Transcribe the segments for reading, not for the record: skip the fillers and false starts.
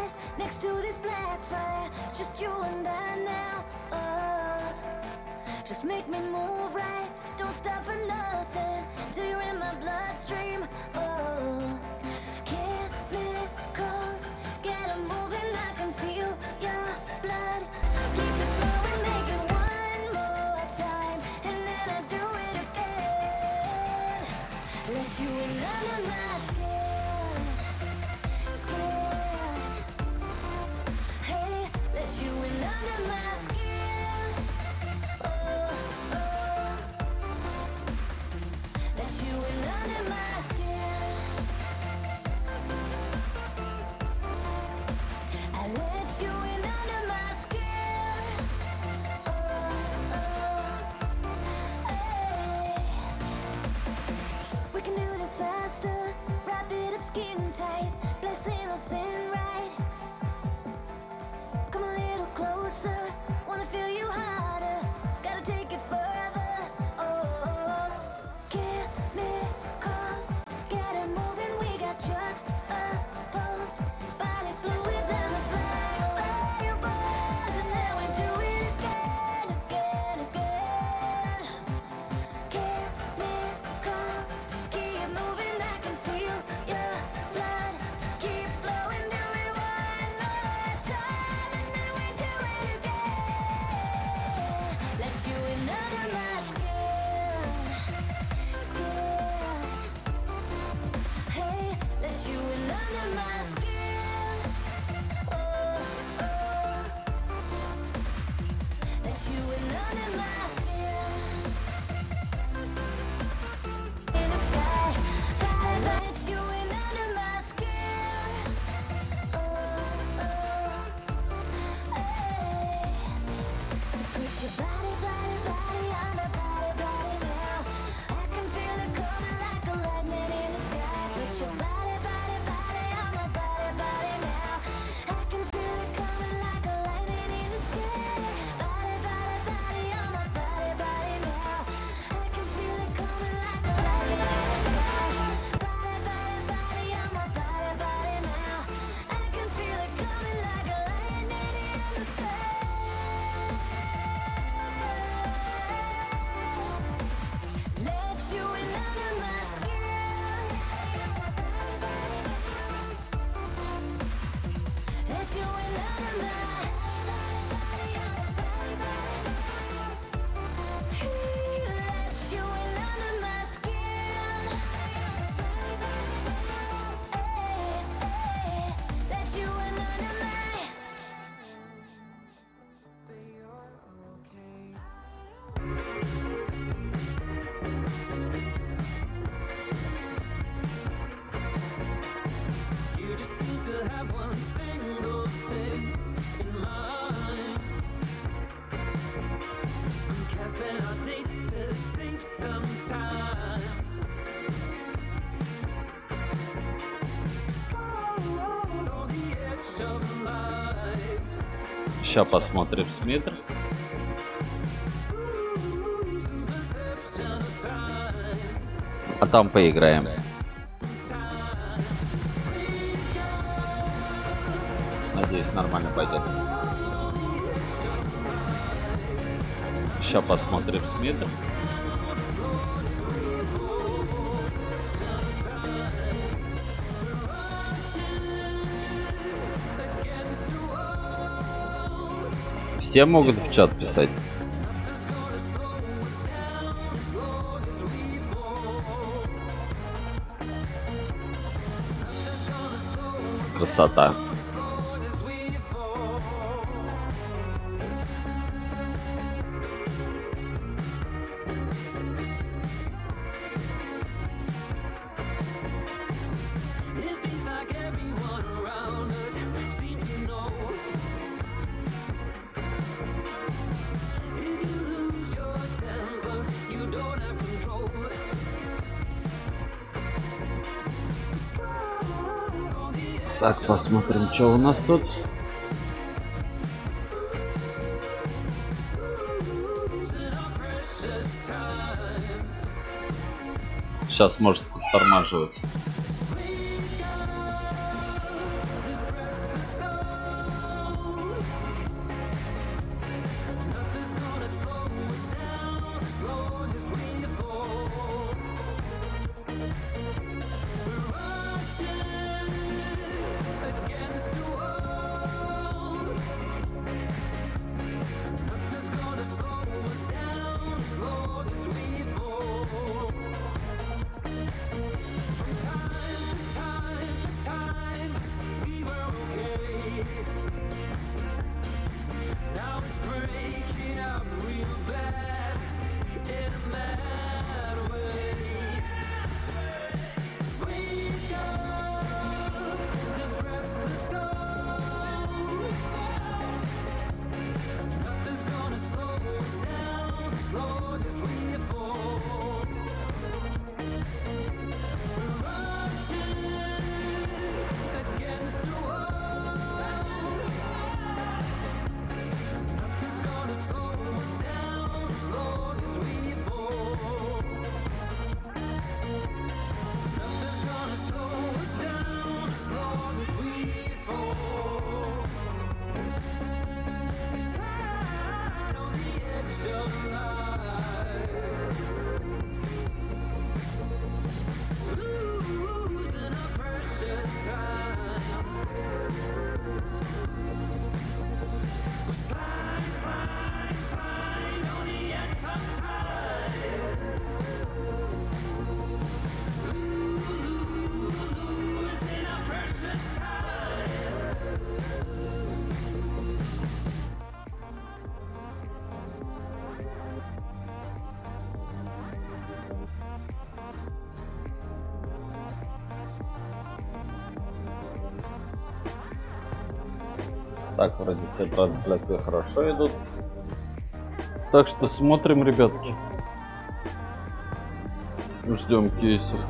night next to this black fire. It's just you and I now. Just make me move right. Don't stop for nothing till you're in my bloodstream. Chemicals, get 'em moving. I can feel your blood. Keep it flowing, make it one more time, and then I do it again. Let you in under my skin, skin. Hey, let you in under my skin. Let you in under my skin. I let you in under my skin. Hey. We can do this faster. Wrap it up skin tight. Blessing or sin right. Come a little closer. Wanna feel you harder. Gotta take it further. Chemicals, get it moving. We got juxtaposed body fluids and the black fireballs, and then we do it again, again, again. Chemicals, keep moving. I can feel your blood. Keep flowing. Do it one more time, and then we do it again. Let you in under my skin, skin. Hey, let you in under my skin. Let you in under my skin. In the sky, let you in under my skin. Hey. So put your body, body, body on my body, body now. I can feel it coming like a lightning in the sky. Put your body, body, body on my body, body now. I can feel it coming like a lightning in the sky. Body, body, body on my body, body now. I can feel it coming like a lightning in the sky. Body, body, body on my body, body now. I can feel it coming like a lightning in the sky. Let you in under my skin. Let you in under my. Let you in under my skin. Let you in under my. You just seem to have one single thing in mind. I'm canceling our date to save some time. So on the edge of life. Сейчас посмотрим смотр. Losing perception of time. А там поиграем. Надеюсь, нормально пойдет. Сейчас посмотрим смотр. Все могут в чат писать. Красота. It feels like everyone around us seems to know. If you lose your temper, you don't have control. So on the edge. Так, посмотрим, что у нас тут. Сейчас может подтормаживать. Так, вроде все трансляции хорошо идут. Так что смотрим, ребятки. Ждем кейсов.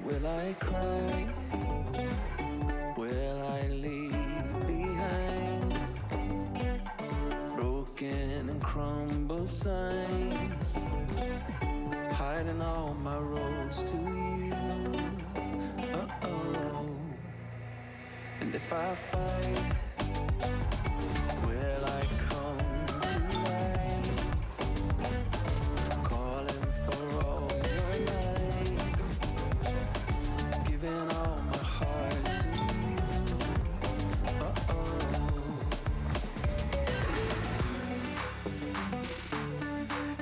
Will I cry? Will I leave behind broken and crumbled signs, hiding all my roads to you? Uh-oh. And if I fight, will I come to life, calling for all your light, giving all my heart to you? Uh-oh.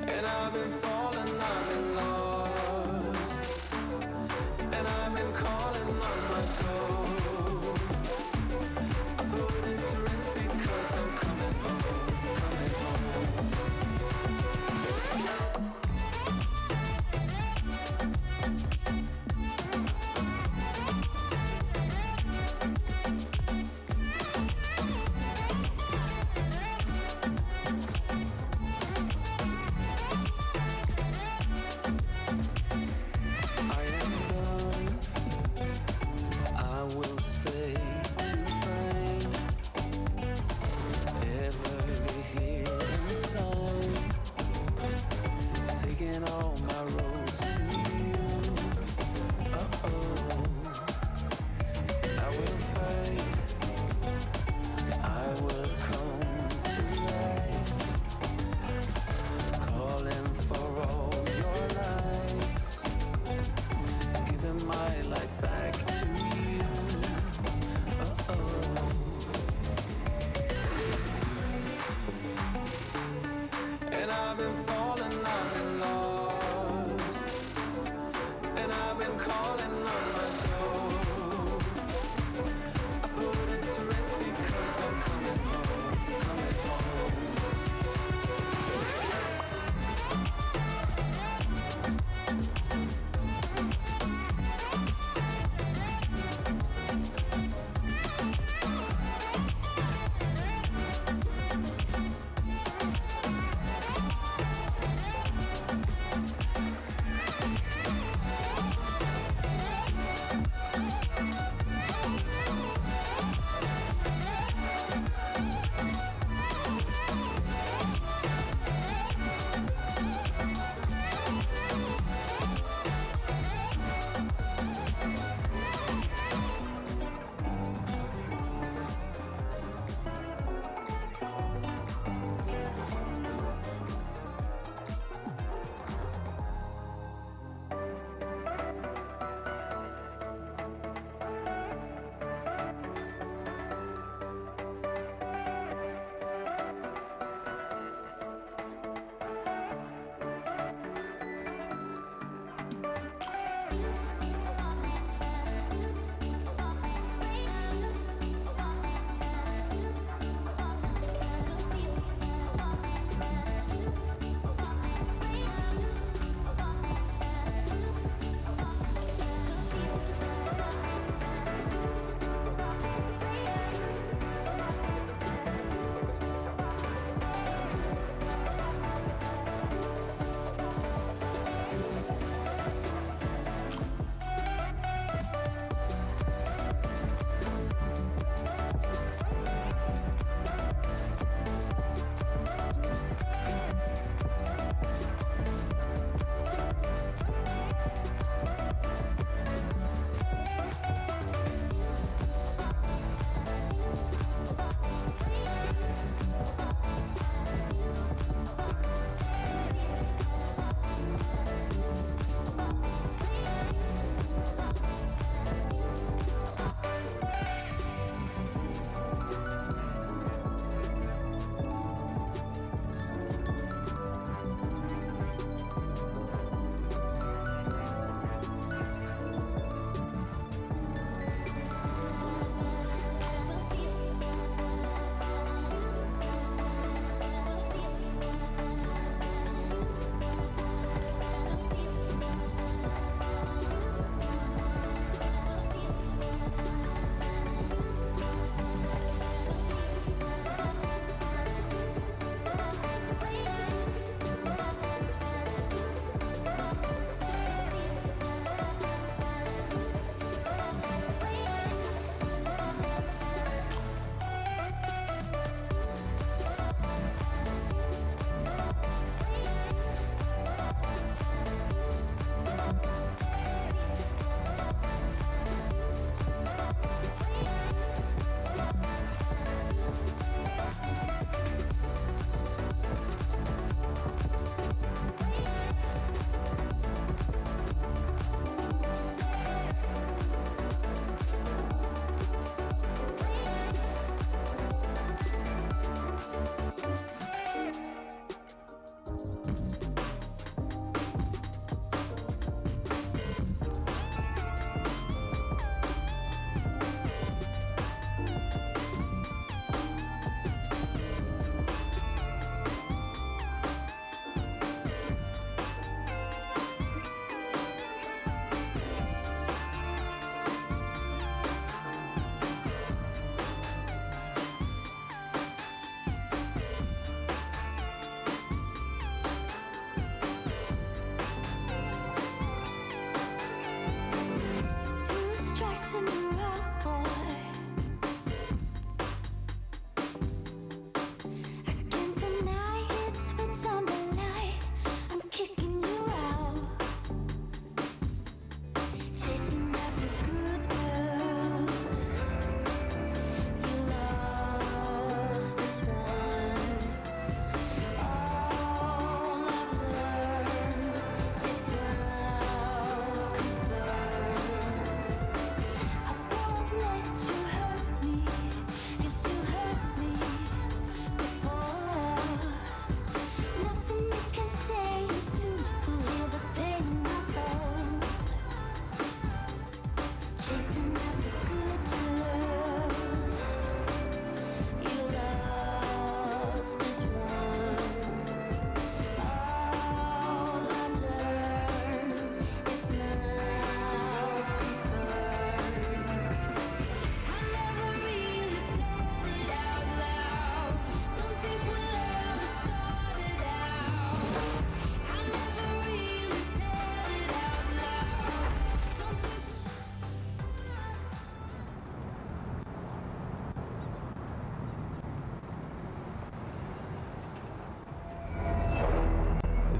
And I've been falling, I've been lost, and I've been calling on my ghost. I put it to rest because I'm coming home, coming home. I am done. I will stay to find every hidden sign, taking all my roads to you. Uh-oh. I will fight. I will come to life,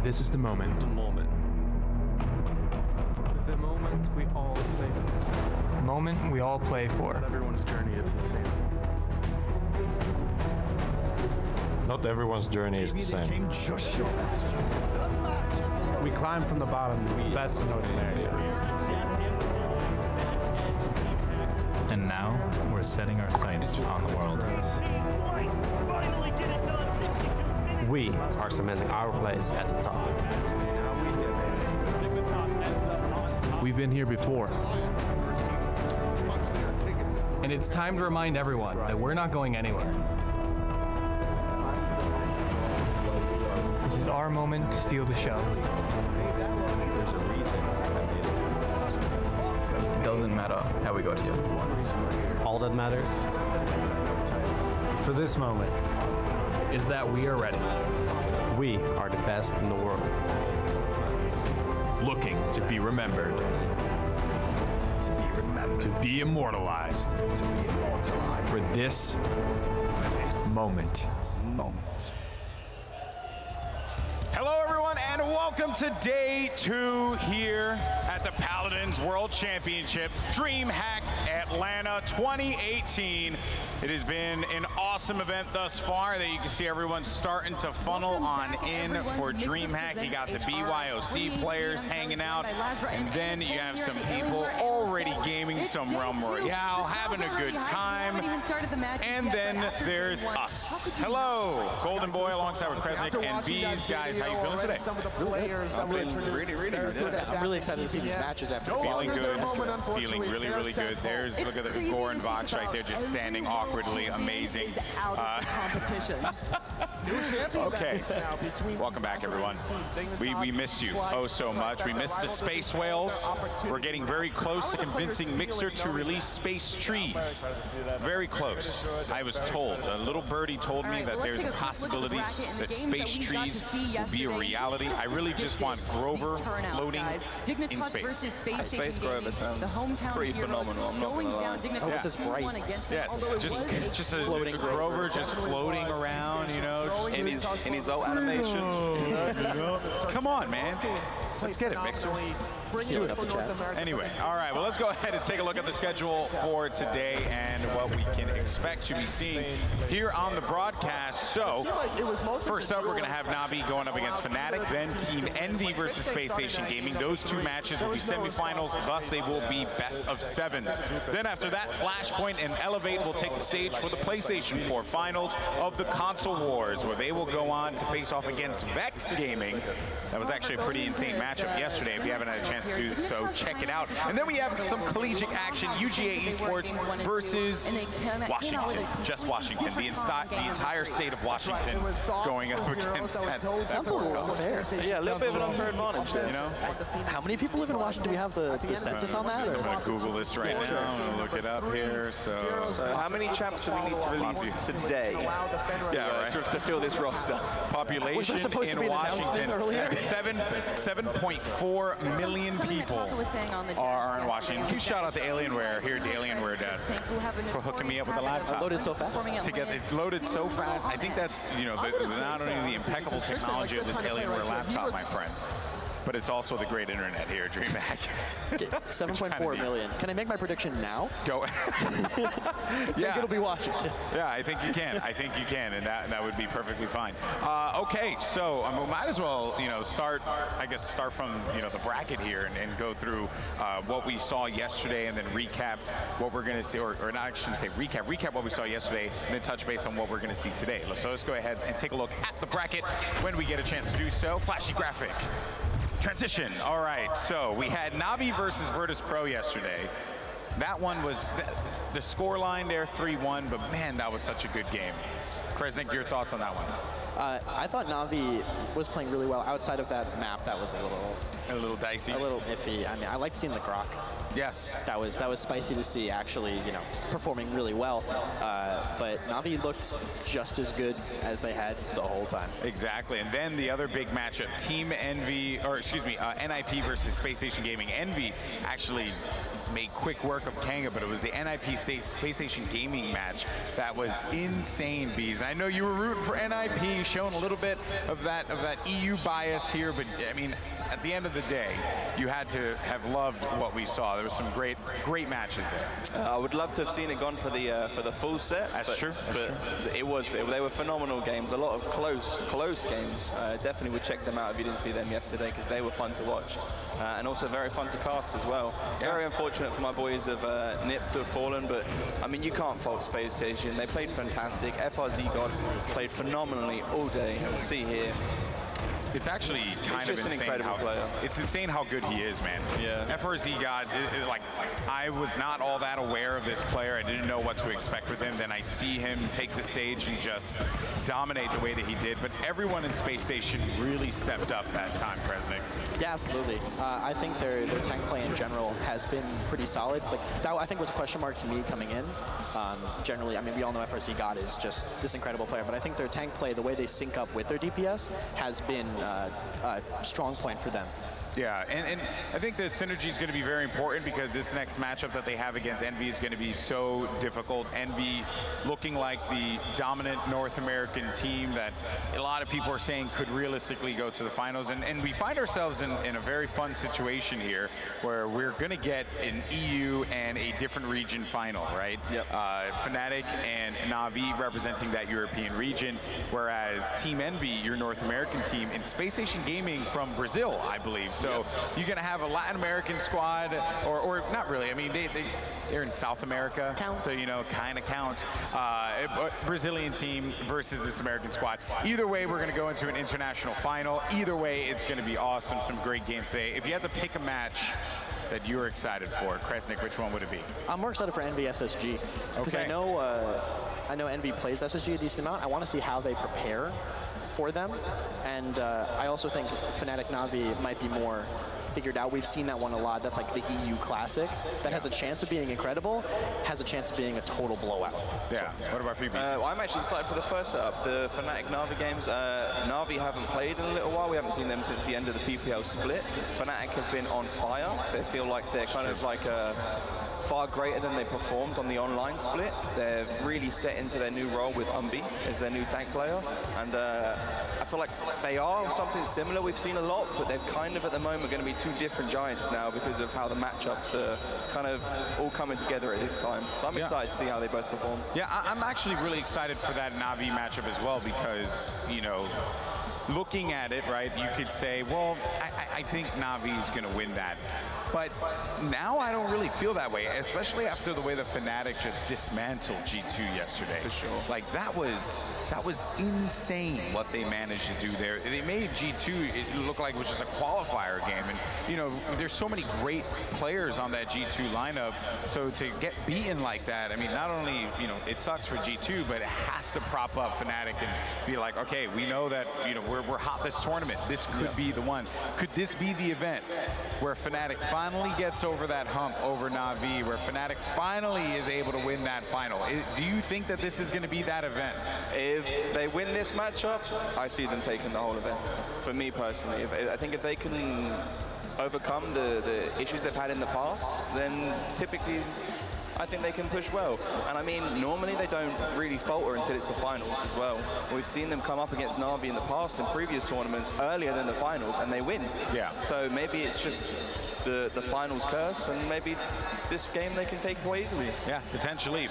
This is the moment. The moment we all play for. The moment we all play for. Not everyone's journey is the same. Not everyone's journey is the same. We climb from the bottom, the best in North America. And now we're setting our sights on the world. We are cementing our place at the top. We've been here before. And it's time to remind everyone that we're not going anywhere. This is our moment to steal the show. There's a reason I made it. It doesn't matter how we got here. All that matters For this moment, Is that we are ready. we are the best in the world. Looking to be remembered. To be immortalized. For this moment. Hello, everyone, and welcome to day 2 here at the Paladins World Championship DreamHack Atlanta 2018. It has been an awesome event thus far that you can see everyone starting to funnel on in for DreamHack. You got the BYOC players hanging out, and then you have some people already gaming some Realm Royale, having a good time, and then there's us. Hello, Golden Boy alongside with Kresnik and Bees. Guys, how you feeling today? I'm really good. I'm really excited to see these matches after Feeling good, feeling really, really good. There's, look at the Gore and Vox right there just standing awkwardly, amazing. Okay, welcome back, everyone. We missed you oh so much. We missed the Space Whales. We're getting very close to convincing Mixer to release Space Trees. Very close. I was told, a little birdie told me that there's a possibility that Space Trees will be a reality. I really just want Grover floating in space. Space Grover sounds pretty phenomenal. I'm not gonna lie. Oh, it's just bright. Yes, just a floating Grover just floating around, you know. In his old animation. Come on, man. Let's get it, Mixer. Let's do it up the chat. Anyway, all right, well, let's go ahead and take a look at the schedule for today and what we can expect to be seeing here on the broadcast. So, first up, we're going to have Navi going up against Fnatic, then Team Envy versus Space Station Gaming. Those two matches will be semifinals, thus they will be best of 7s. Then after that, Flashpoint and Elevate will take the stage for the PlayStation 4 finals of the Console Wars, where they will go on to face off against Vex Gaming. That was actually a pretty insane matchup yesterday. If you haven't had a chance to do so, check it out. And then we have some collegiate action, UGA Esports versus Washington. Just Washington, the entire state of Washington going up against that. Sounds a little unfair. Yeah, a little bit of an unfair advantage there. You know? How many people live in Washington? Do we have the census on that? I'm going to Google this right now. I'm going to look it up here. So how many champs do we need to release today to fill this roster? Population in Washington, 7.4 million people are in Washington. Huge shout out to Alienware here at the Alienware desk for hooking me up with a laptop. It loaded so fast. To get it loaded so fast. I think that's, you know, not only the impeccable technology of this Alienware laptop, my friend, but it's also the great internet here at DreamHack. Okay, 7.4 million. Can I make my prediction now? Go. Yeah, it'll be Washington. Yeah, I think you can. I think you can, and that would be perfectly fine. Okay, so we might as well, you know, start from, you know, the bracket here and go through what we saw yesterday, and then recap what we're going to see, or not, I shouldn't say recap what we saw yesterday, and then touch base on what we're going to see today. So let's go ahead and take a look at the bracket when we get a chance to do so. Flashy graphic. Transition. All right, so we had Navi versus Virtus Pro yesterday. That one was, the score line there, 3-1, but man, that was such a good game. Kresnik, your thoughts on that one? I thought Navi was playing really well outside of that map that was a little dicey. A little iffy. I mean, I liked seeing the Grok. Yes. That was spicy to see, actually, you know, performing really well. But Na'Vi looked just as good as they had the whole time. Exactly. And then the other big matchup, Team Envy, or excuse me, NIP versus Space Station Gaming. Envy actually made quick work of Kanga, but it was the NIP Space Station Gaming match that was insane, Bees. And I know you were rooting for NIP, showing a little bit of that EU bias here, but I mean, at the end of the day, you had to have loved what we saw. There were some great matches there. I would love to have seen it gone for the full set. That's true. They were phenomenal games. A lot of close games. Definitely would check them out if you didn't see them yesterday, because they were fun to watch and also very fun to cast as well. Yeah. Very unfortunate for my boys of NIP to have fallen, but I mean, you can't fault Space Station. They played fantastic. FRZ God played phenomenally all day. You'll see here. It's actually kind of insane how it's insane how good he is, man. Yeah. FRZ God, like I was not all that aware of this player. I didn't know what to expect with him. Then I see him take the stage and just dominate the way that he did. But everyone in Space Station really stepped up that time, Kresnik. Yeah, absolutely. I think their tank play in general has been pretty solid. Like that, I think, was a question mark to me coming in. Generally, I mean, we all know FRZ God is just this incredible player, but I think their tank play, the way they sync up with their DPS, has been a strong point for them. Yeah, and I think the synergy is going to be very important, because this next matchup that they have against Envy is going to be so difficult. Envy looking like the dominant North American team that a lot of people are saying could realistically go to the finals. And we find ourselves in a very fun situation here, where we're going to get an EU and a different region final, right? Yep. Fnatic and Na'Vi representing that European region, whereas Team Envy, your North American team, and Space Station Gaming from Brazil, I believe. So you're going to have a Latin American squad, or not really. I mean, they're in South America, so, you know, kind of count. Brazilian team versus this American squad. Either way, we're going to go into an international final. Either way, it's going to be awesome. Some great games today. If you had to pick a match that you're excited for, Kresnik, which one would it be? I'm more excited for Envy SSG, because I know Envy plays SSG a decent amount. I want to see how they prepare for them, and I also think Fnatic Na'Vi might be more figured out. We've seen that one a lot. That's like the EU Classic. That has a chance of being incredible, has a chance of being a total blowout. Yeah. So, what about for you, well, I'm actually excited for the first setup, the Fnatic Na'Vi games. Na'Vi haven't played in a little while. We haven't seen them since the end of the PPL split. Fnatic have been on fire. They feel like they're kind of like far greater than they performed on the online split. They're really set into their new role with Umbi as their new tank player, and I feel like they are something similar. We've seen a lot, but they're kind of at the moment going to be two different giants now, because of how the matchups are kind of all coming together at this time. So I'm excited to see how they both perform. Yeah, I'm actually really excited for that Na'Vi matchup as well, because, you know, looking at it, right, you could say, well, I think Na'Vi is going to win that. But now I don't really feel that way, especially after the way the Fnatic just dismantled G2 yesterday. For sure. Like, that was insane what they managed to do there. They made G2 it look like it was just a qualifier game. And, you know, there's so many great players on that G2 lineup. So to get beaten like that, I mean, not only, you know, it sucks for G2, but it has to prop up Fnatic and be like, okay, we know that, you know, we're hot this tournament. This could be the one. Could this be the event where Fnatic finally gets over that hump over Na'Vi, where Fnatic finally is able to win that final? Do you think that this is going to be that event? If they win this matchup, I see them taking the whole event. For me personally, I think if they can overcome the issues they've had in the past, then typically I think they can push well. And I mean, normally they don't really falter until it's the finals as well. We've seen them come up against Na'Vi in the past in previous tournaments earlier than the finals, and they win. Yeah. So maybe it's just the finals curse, and maybe this game they can take away easily. Yeah, potentially.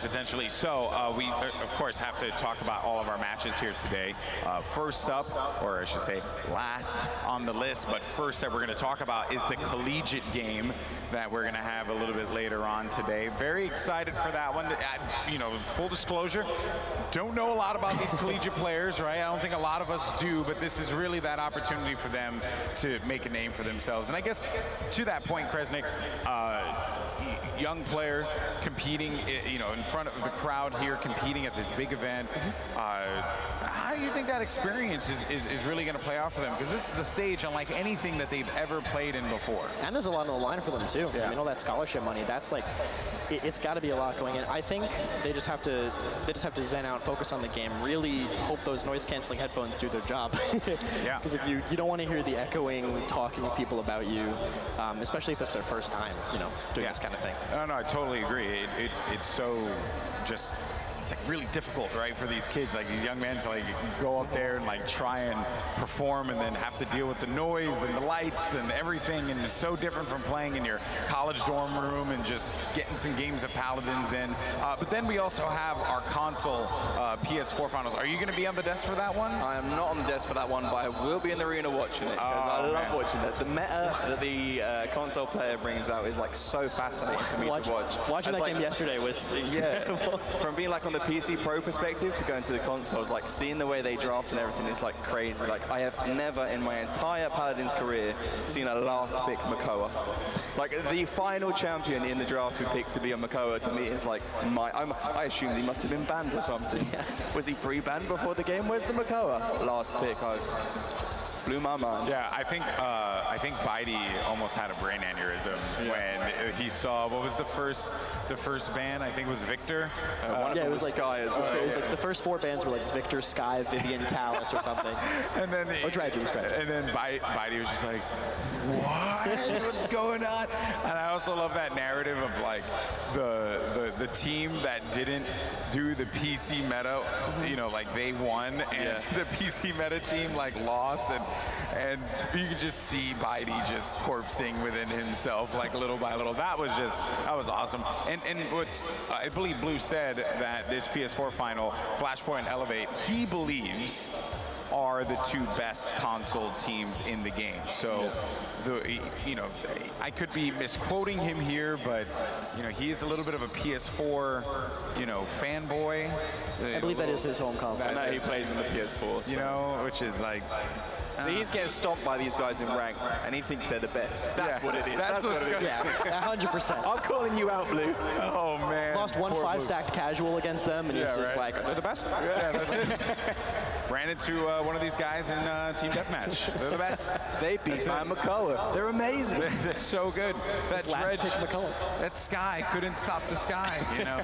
So we, of course, have to talk about all of our matches here today. First up, or I should say last on the list, but first that we're going to talk about is the collegiate game that we're going to have a little bit later on today. Very excited for that one. You know, full disclosure, don't know a lot about these collegiate players, right? I don't think a lot of us do, but this is really that opportunity for them to make a name for themselves. And I guess to that point, Kresnik, young player competing, you know, in front of the crowd here, competing at this big event. How do you think that experience is really going to play out for them? Because this is a stage unlike anything that they've ever played in before. And there's a lot on the line for them too. Yeah. I mean, all that scholarship money, that's like, it's got to be a lot going in. I think they just have to zen out, focus on the game, really hope those noise canceling headphones do their job. Yeah. Because if you don't want to hear the echoing talking of people about you, especially if it's their first time, you know, doing this kind of thing. No, I totally agree. It's so just, it's like really difficult, right, for these kids, like these young men to like go up there and like try and perform and then have to deal with the noise and the lights and everything, and it's so different from playing in your college dorm room and just getting some games of Paladins in. But then we also have our console PS4 finals. Are you going to be on the desk for that one? I am not on the desk for that one, but I will be in the arena watching it, because I love watching that. The meta that the console player brings out is like so fascinating for me to watch. Watching that game yesterday was incredible. From being like on the PC Pro perspective to going to the consoles, like seeing the way they draft and everything is like crazy. Like I have never in my entire Paladins career seen a last pick Makoa. Like the final champion in the draft who picked to be a Makoa to me is like I assumed he must have been banned or something. Was he pre-banned before the game? Where's the Makoa? Last pick. Blew my mind. Yeah, I think Bitey almost had a brain aneurysm when he saw, what was the first ban? I think it was Victor. Yeah, it was like Sky as well. It was like the first 4 bans were like Victor, Sky, Vivian, Talus, or something. And then And then Bitey was just like, what? What's going on? And I also love that narrative of like the team that didn't do the PC meta, you know, like they won, and the PC meta team like lost, and you could just see Bitey just corpsing within himself, like little by little. That was awesome. And what I believe Blue said that this PS4 final, Flashpoint and Elevate, he believes are the 2 best console teams in the game. So, you know, I could be misquoting him here, but you know, he is a little bit of a PS4, you know, fanboy. I believe that is his home console. I know he plays in the PS4. So. You know, which is like. So he's getting stomped by these guys in ranked, and he thinks they're the best. That's what it is. That's what it is. Yeah, 100%. I'm calling you out, Blue. Oh, man. Lost 1 5-stacked casual against them, and he's just like, they're the best. Yeah, that's it. Ran into one of these guys in Team Deathmatch. They're the best. They beat my Makoa. They're amazing. They're so good. That last pick Makoa. That Sky couldn't stop the Sky, you know.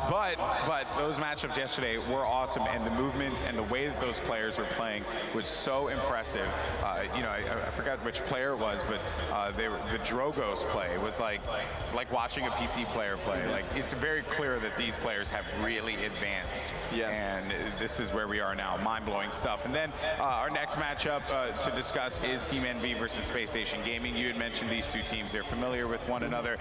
But those matchups yesterday were awesome, and the movements and the way that those players were playing was so impressive. You know, I forgot which player it was, but the Drogos play was like watching a PC player play. Like, it's very clear that these players have really advanced. Yeah. And this is where we are now. Mind-blowing stuff. And then our next matchup to discuss is Team Envy versus Space Station Gaming. You had mentioned these 2 teams. They're familiar with one another.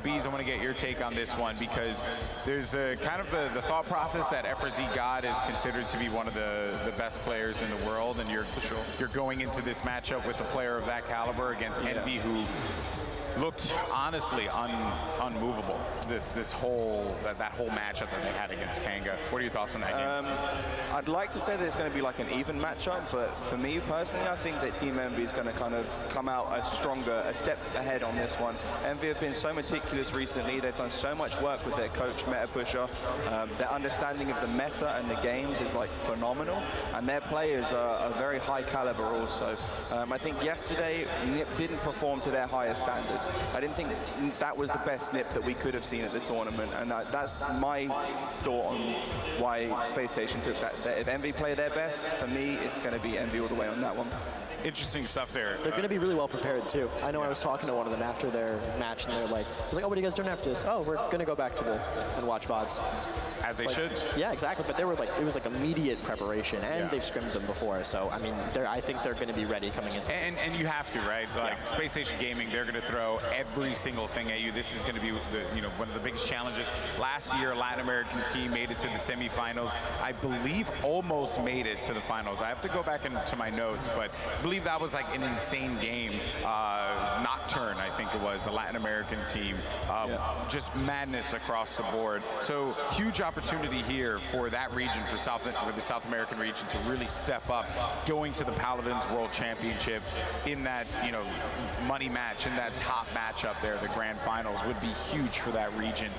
Bees, I want to get your take on this one, because there's kind of the thought process that FRZ God is considered to be one of the best players in the world, and you're going into this matchup with a player of that caliber against Envy, who looked honestly unmovable. That whole matchup that they had against Kanga. What are your thoughts on that game? I'd like to say that it's going to be like an even matchup, but for me personally, I think that Team Envy is going to kind of come out a step ahead on this one. Envy have been so meticulous recently. They've done so much work with their coach, Meta Pusher. Their understanding of the meta and the games is like phenomenal, and their players are very high caliber also. I think yesterday NIP didn't perform to their highest standard. I didn't think that was the best NIP that we could have seen at the tournament, and that's my thought on why Space Station took that set. If Envy play their best, for me, it's going to be Envy all the way on that one. Interesting stuff there. They're going to be really well prepared too. I know I was talking to one of them after their match, and they're like, I was like, oh, what are you guys doing after this? Oh, we're going to go back to and watch VODs. As they should. Yeah, exactly. But they were like, it was like immediate preparation, and they've scrimmed them before. So, I mean, I think they're going to be ready coming into and you have to, right? Like Space Station Gaming, they're going to throw every single thing at you. This is going to be one of the biggest challenges. Last year, Latin American team made it to the semifinals. I believe almost made it to the finals. I have to go back into my notes, but I believe that was like an insane game. Nocturne, I think it was, the Latin American team. Just madness across the board. So huge opportunity here for that region, for the South American region, to really step up, going to the Paladins World Championship in that, you know, money match, in that top matchup there, the grand finals, would be huge for that region.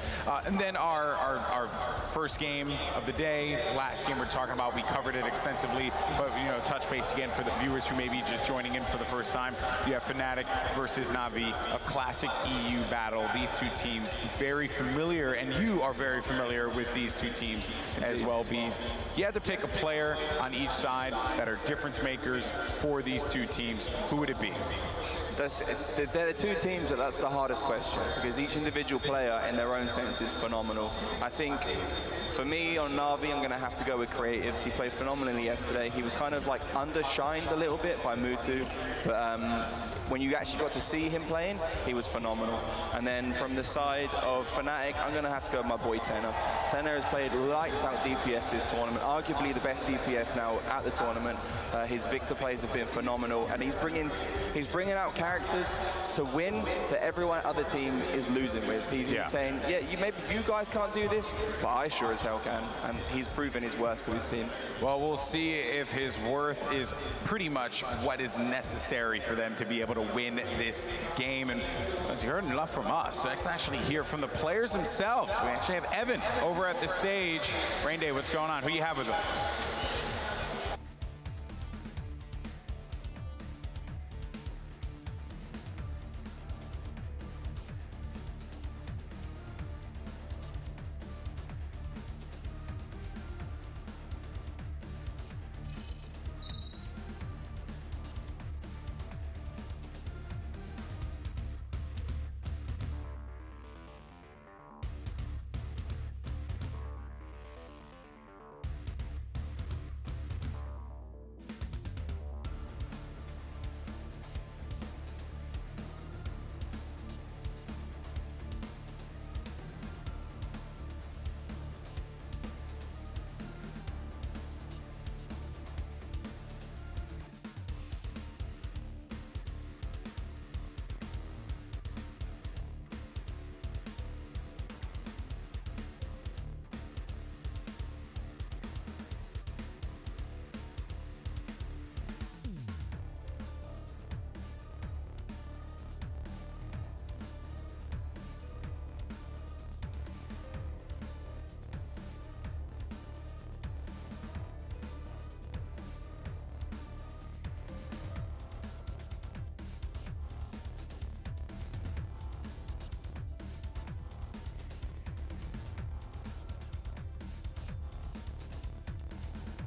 And then our first game of the day, last game we're talking about, we covered it extensively, but, you know, touch base again for the viewers who may be just joining in for the first time. You have Fnatic versus Na'Vi, a classic EU battle. These two teams very familiar, and you are very familiar with these two teams as well, Bees. You had to pick a player on each side that are difference makers for these two teams. Who would it be? They're the two teams that's the hardest question, because each individual player in their own sense is phenomenal. I think for me on Na'Vi, I'm going to have to go with Creatives. He played phenomenally yesterday. He was kind of like undershined a little bit by Mutu, but when you actually got to see him playing, he was phenomenal. And then from the side of Fnatic, I'm going to have to go with my boy Tenor. Tenor has played lights out DPS this tournament, arguably the best DPS now at the tournament. His Victor plays have been phenomenal, and he's bringing out characters to win that everyone other team is losing with. He's saying, yeah, maybe you guys can't do this, but I sure as hell can, and he's proven his worth to his team. Well, we'll see if his worth is pretty much what is necessary for them to be able to win this game. And as you heard enough from us, let's actually hear from the players themselves. We actually have Evan over at the stage. Rain Day, what's going on? Who do you have with us?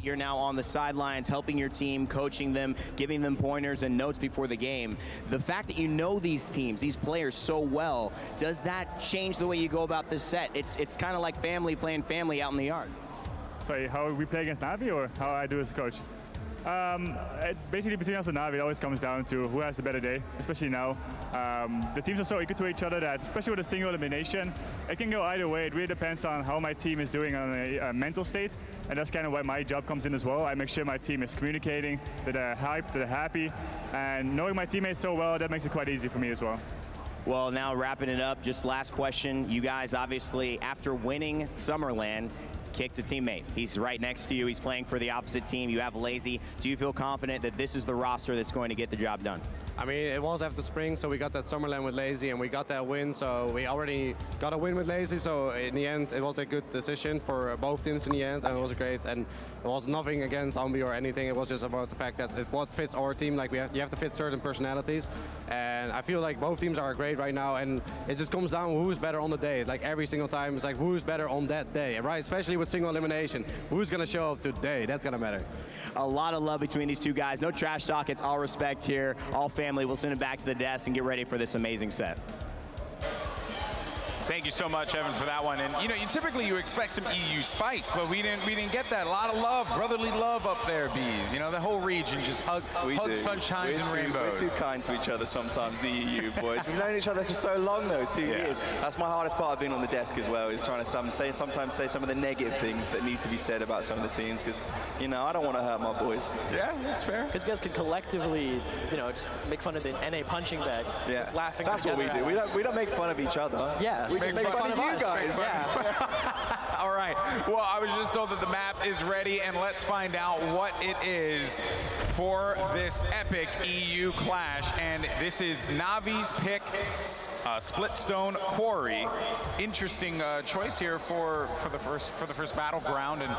You're now on the sidelines helping your team, coaching them, giving them pointers and notes before the game. The fact that you know these teams, these players so well, does that change the way you go about this set? It's kind of like family playing family out in the yard. Sorry, how we play against Na'Vi or how I do as a coach? It's basically between us and Na'Vi. It always comes down to who has the better day, especially now. The teams are so equal to each other that, especially with a single elimination, it can go either way. It really depends on how my team is doing on a mental state, and that's kind of why my job comes in as well. I make sure my team is communicating, that they're hyped, that they're happy, and knowing my teammates so well, that makes it quite easy for me as well. Well, now wrapping it up, just last question. You guys obviously, after winning Summerland, kicked a teammate. He's right next to you. He's playing for the opposite team. You have Lazy. Do you feel confident that this is the roster that's going to get the job done? I mean, it was after spring, so we got that Summerland with Lazy, and we got that win, so we already got a win with Lazy, so in the end, it was a good decision for both teams in the end, and it was great, and it was nothing against Ambi or anything. It was just about the fact that it's what fits our team. Like, you have to fit certain personalities, and I feel like both teams are great right now, and it just comes down to who's better on the day. Like, every single time, it's like, who's better on that day, right? Especially with single elimination. Who's going to show up today? That's going to matter. A lot of love between these two guys. No trash talk. It's all respect here. All family. We'll send it back to the desk and get ready for this amazing set. Thank you so much, Evan, for that one. And you know, typically you expect some EU spice, but we didn't get that. A lot of love, brotherly love up there, Bees. You know, the whole region just hug sunshines and rainbows. We're too kind to each other sometimes, the EU boys. We've known each other for so long, though, 2 years. That's my hardest part of being on the desk as well, is trying to sometimes say some of the negative things that need to be said about some of the teams, because, you know, I don't want to hurt my boys. Yeah, that's fair. Because you guys could collectively, you know, just make fun of the NA punching bag. Yeah, just laughing. that's what we do. We don't make fun of each other. Yeah, we just make fun of you guys. Yeah. All right. Well, I was just told that the map is ready, and let's find out what it is for this epic EU clash. And this is Navi's pick, Splitstone Quarry. Interesting choice here for the first battleground, and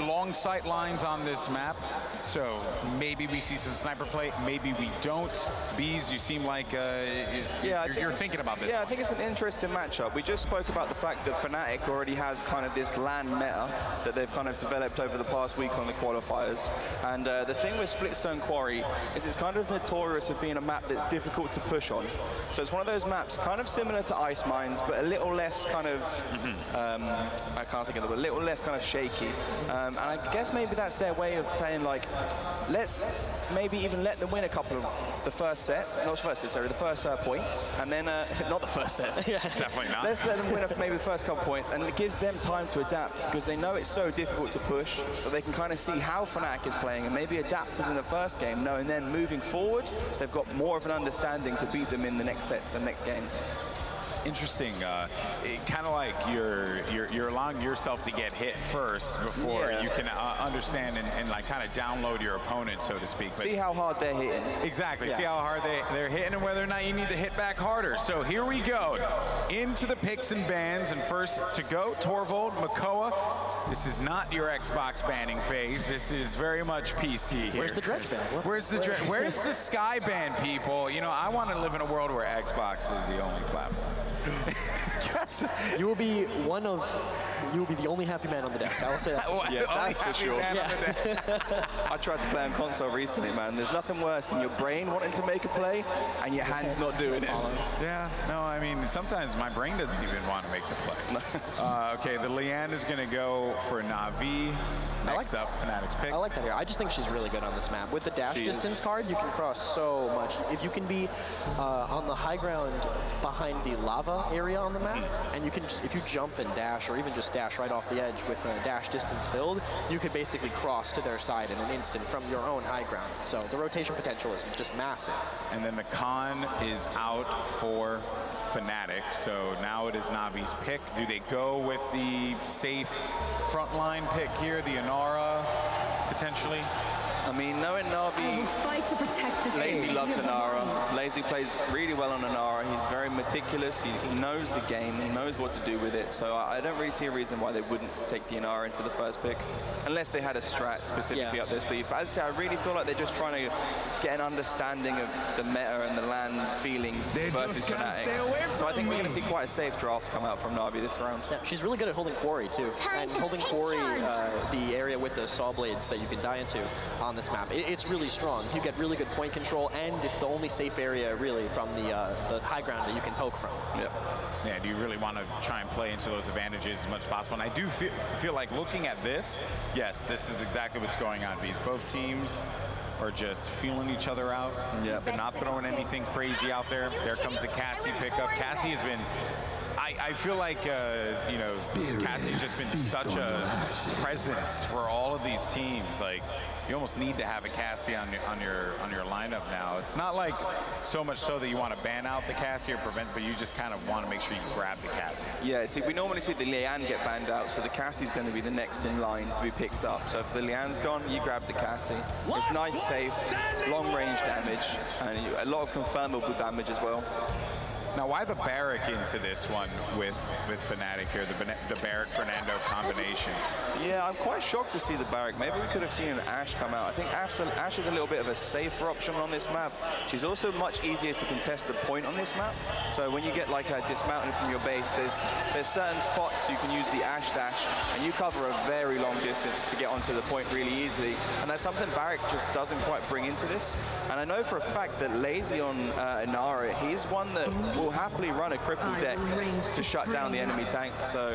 long sight lines on this map. So maybe we see some sniper play, maybe we don't. Bees, you seem like you're thinking about this. Yeah, I think it's an interesting matchup. We just spoke about the fact that Fnatic already has kind of this LAN meta that they've kind of developed over the past week on the qualifiers. And the thing with Splitstone Quarry is it's kind of notorious of being a map that's difficult to push on. So it's one of those maps kind of similar to Ice Mines, but a little less kind of, I can't think of the word, a little less kind of shaky. And I guess maybe that's their way of saying, like, let's maybe even let them win a couple of the first set, not the first set, sorry, the first points, and then, not the first set. Definitely not. Let's let them win maybe the first couple points, and it gives them time to adapt, because they know it's so difficult to push, but they can kind of see how Fnatic is playing and maybe adapt within the first game, knowing then moving forward, they've got more of an understanding to beat them in the next sets and next games. Interesting. Kind of like you're allowing yourself to get hit first before you can understand and like kind of download your opponent, so to speak. But see how hard they're hitting. Exactly. See how hard they're hitting and whether or not you need to hit back harder. So here we go into the picks and bans, and first to go, Torvald, Makoa. This is not your Xbox banning phase. This is very much PC here. Where's the dredge ban? Where's the Where's the Sky ban, people? You know, I want to live in a world where Xbox is the only platform. You will be the only happy man on the desk. I will say that. Yeah, that's for sure. I tried to play on console recently, man. There's nothing worse than your brain wanting to make a play and your hands not doing it. Yeah, no, I mean, sometimes my brain doesn't even want to make the play. Okay, the Leanne is going to go for Na'Vi. Next up, Fnatic's pick. I like that here. I just think she's really good on this map. With the dash distance card, you can cross so much. If you can be on the high ground behind the lava area on the map, and you can just, if you jump and dash, or even just dash right off the edge with a dash distance build, you could basically cross to their side in an instant from your own high ground. So the rotation potential is just massive. And then the con is out for Fnatic, so now it is Navi's pick. Do they go with the safe frontline pick here, the Inara, potentially? I mean, knowing Na'Vi, fight to protect the Lazy loves Inara. Lazy plays really well on Inara. He's very meticulous. He knows the game. He knows what to do with it. So I don't really see a reason why they wouldn't take the Inara into the first pick, unless they had a strat specifically up their sleeve. But as I say, I really feel like they're just trying to get an understanding of the meta and the LAN feelings versus Fnatic. So I think we're going to see quite a safe draft come out from Na'Vi this round. Yeah, she's really good at holding Quarry too, and holding Quarry, the area with the saw blades that you can die into on this map. It's really strong. You get really good point control, and it's the only safe area really from the high ground that you can poke from. Yep. Yeah, do you really want to try and play into those advantages as much as possible? And I do feel like looking at this, yes, this is exactly what's going on. These both teams are just feeling each other out. Yeah. They're not throwing anything crazy out there. There comes the Cassie pickup. Cassie has been, I feel like, you know, Cassie's just been such a presence for all of these teams. Like, you almost need to have a Cassie on your lineup now. It's not like so much so that you want to ban out the Cassie or prevent, but you just kind of want to make sure you grab the Cassie. Yeah, see, we normally see the Leanne get banned out, so the Cassie's going to be the next in line to be picked up. So if the Leanne's gone, you grab the Cassie. It's nice, safe, long-range damage, and a lot of confirmable damage as well. Now, why the Barrack into this one with Fnatic here, the Barrack-Fernando combination? Yeah, I'm quite shocked to see the Barrack. Maybe we could have seen an Ashe come out. I think Ashe is a little bit of a safer option on this map. She's also much easier to contest the point on this map. So when you get like a dismounting from your base, there's certain spots you can use the Ashe dash, and you cover a very long distance to get onto the point really easily. And that's something Barrack just doesn't quite bring into this. And I know for a fact that Lazy on Inara, he's one that will will happily run a crippled deck to shut down the enemy tank. So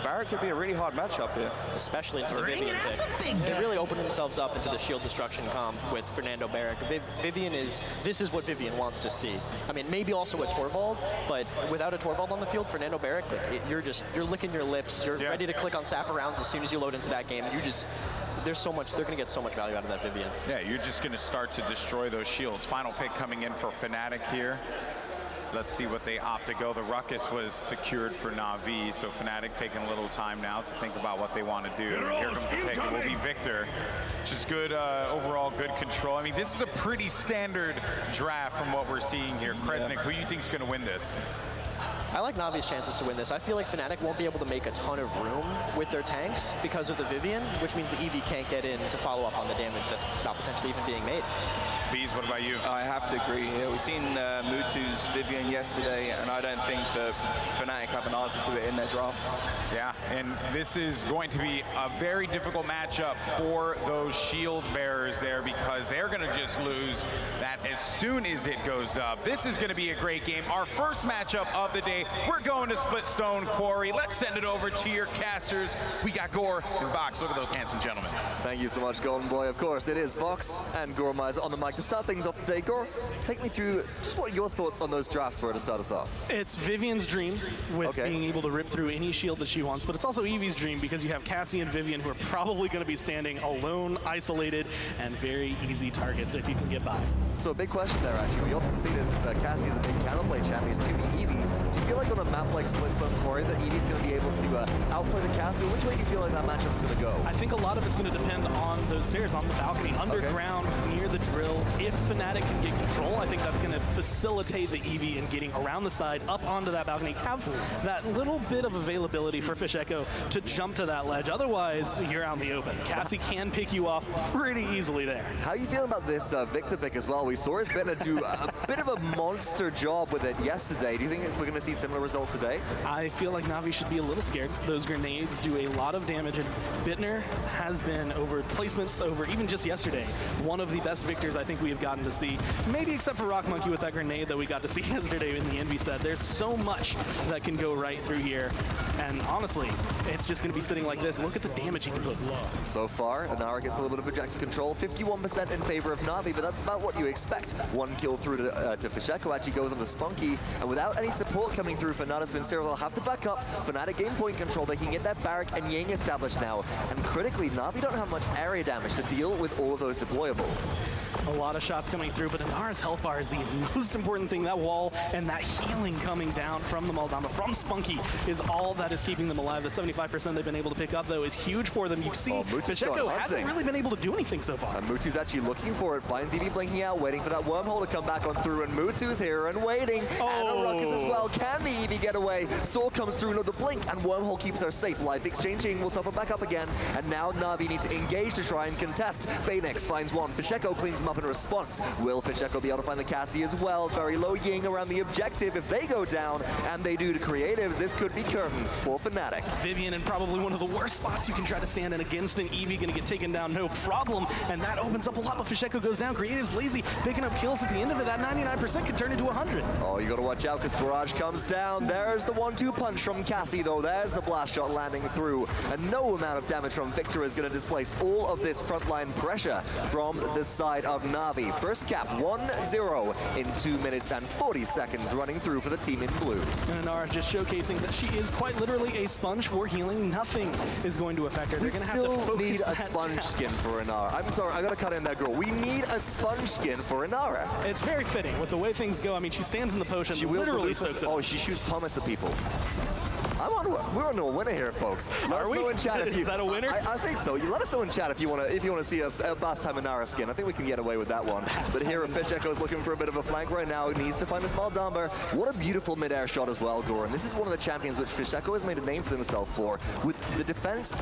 Barrett could be a really hard matchup here. Especially into the Vivian pick. They really opened themselves up into the shield destruction comp with Fernando Barrett. Vivian this is what Vivian wants to see. I mean, maybe also a Torvald, but without a Torvald on the field, Fernando Barrett, you're licking your lips. You're ready to click on Sapper rounds as soon as you load into that game. There's so much, they're going to get so much value out of that Vivian. Yeah, you're just going to start to destroy those shields. Final pick coming in for Fnatic here. Let's see what they opt to go. The Ruckus was secured for Na'Vi, so Fnatic taking a little time now to think about what they want to do. And here comes the pick. It will be Victor, which is good overall, good control. I mean, this is a pretty standard draft from what we're seeing here. Kresnik, who do you think is going to win this? I like Navi's chances to win this. I feel like Fnatic won't be able to make a ton of room with their tanks because of the Vivian, which means the EV can't get in to follow up on the damage that's not potentially even being made. Bees, what about you? I have to agree here. We've seen Mutu's Vivian yesterday, and I don't think that Fnatic have an answer to it in their draft. Yeah, and this is going to be a very difficult matchup for those shield bearers there because they're going to just lose that as soon as it goes up. This is going to be a great game. Our first matchup of the day. We're going to Split Stone Quarry. Let's send it over to your casters. We got Gore and Vox. Look at those handsome gentlemen. Thank you so much, Golden Boy. Of course, it is Vox and Gore Miser on the mic. To start things off today, Gore, take me through just what your thoughts on those drafts were to start us off. It's Vivian's dream with being able to rip through any shield that she wants, but it's also Eevee's dream because you have Cassie and Vivian who are probably going to be standing alone, isolated, and very easy targets if you can get by. So a big question there, actually. We often see this as Cassie is a big counterplay champion to the Eevee. Do you feel like on a map like Splitstone Quarry that Eevee's going to be able to outplay the Cassie? Which way do you feel like that matchup's going to go? I think a lot of it's going to depend on those stairs on the balcony, underground, near the drill. If Fnatic can get control, I think that's going to facilitate the Eevee in getting around the side, up onto that balcony, have that little bit of availability for Fish Echo to jump to that ledge. Otherwise, you're out in the open. Cassie can pick you off pretty easily there. How are you feeling about this Victor pick as well? We saw his Bittner do a bit of a monster job with it yesterday. Do you think we're going to see similar results today? I feel like Na'Vi should be a little scared. Those grenades do a lot of damage, and Bittner has been, over placements, over even just yesterday, one of the best victors I think we have gotten to see. Maybe except for Rock Monkey with that grenade that we got to see yesterday in the Envy set. There's so much that can go right through here, and honestly, it's just going to be sitting like this. Look at the damage he can put. So far, Inara gets a little bit of objective control, 51% in favor of Na'Vi, but that's about what you expect. One kill through to Fish Echo, actually goes on to Spunky, and without any support coming through for Nada Vincero, they'll have to back up. Fnatic game point control, they can get that Barrack and Yang established now, and critically, Na'Vi don't have much area damage to deal with all of those deployables. A lot of shots coming through, but Inara's health bar is the most important thing. That wall and that healing coming down from the Moldamba, from Spunky, is all that is keeping them alive. The 75% they've been able to pick up, though, is huge for them. You see, Fish Echo hasn't really been able to do anything so far. And Mutu's actually looking for it, finds Eevee blinking out, waiting for that wormhole to come back on through, and Mutu's here and waiting. And a Ruckus as well. Can the Eevee get away? Saw comes through, another blink, and wormhole keeps her safe. Life exchanging will top her back up again, and now Na'Vi need to engage to try and contest. Phoenix finds one. Fish Echo cleans him up in response. Will Fish Echo be able to find the Cassie as well? Very low Ying around the objective. If they go down, and they do to creatives, this could be curtains for Fnatic. Vivian in probably one of the worst spots you can try to stand in against an Eevee, going to get taken down no problem, and that opens up a lot, but Fish Echo goes down. Creatives lazy, picking up kills at the end of it. That 99% could turn into 100. Oh, you got to watch out because Barrage comes down. There's the 1-2 punch from Cassie, though. There's the blast shot landing through, and no amount of damage from Victor is going to displace all of this frontline pressure from the side of Na'Vi. First cap 1-0 in 2 minutes and 40 seconds running through for the team in blue. And Inara just showcasing that she is quite literally a sponge for healing. Nothing is going to affect her. They're going to have to focus. We need a sponge skin for Inara. I'm sorry, I got to cut in that girl. We need a sponge skin for Inara. It's very fitting with the way things go. I mean, she stands in the potion, she literally soaks it. Oh, she shoots pumice at people. We're on a winner here, folks. Let us know in chat if you. Is that a winner? I think so. You let us know in chat if you want to see a bath time Inara skin. I think we can get away with that one. But here, Fish Echo's looking for a bit of a flank right now. He needs to find the small Dumber. What a beautiful mid-air shot as well, Goran. This is one of the champions which Fish Echo has made a name for himself for. With the defense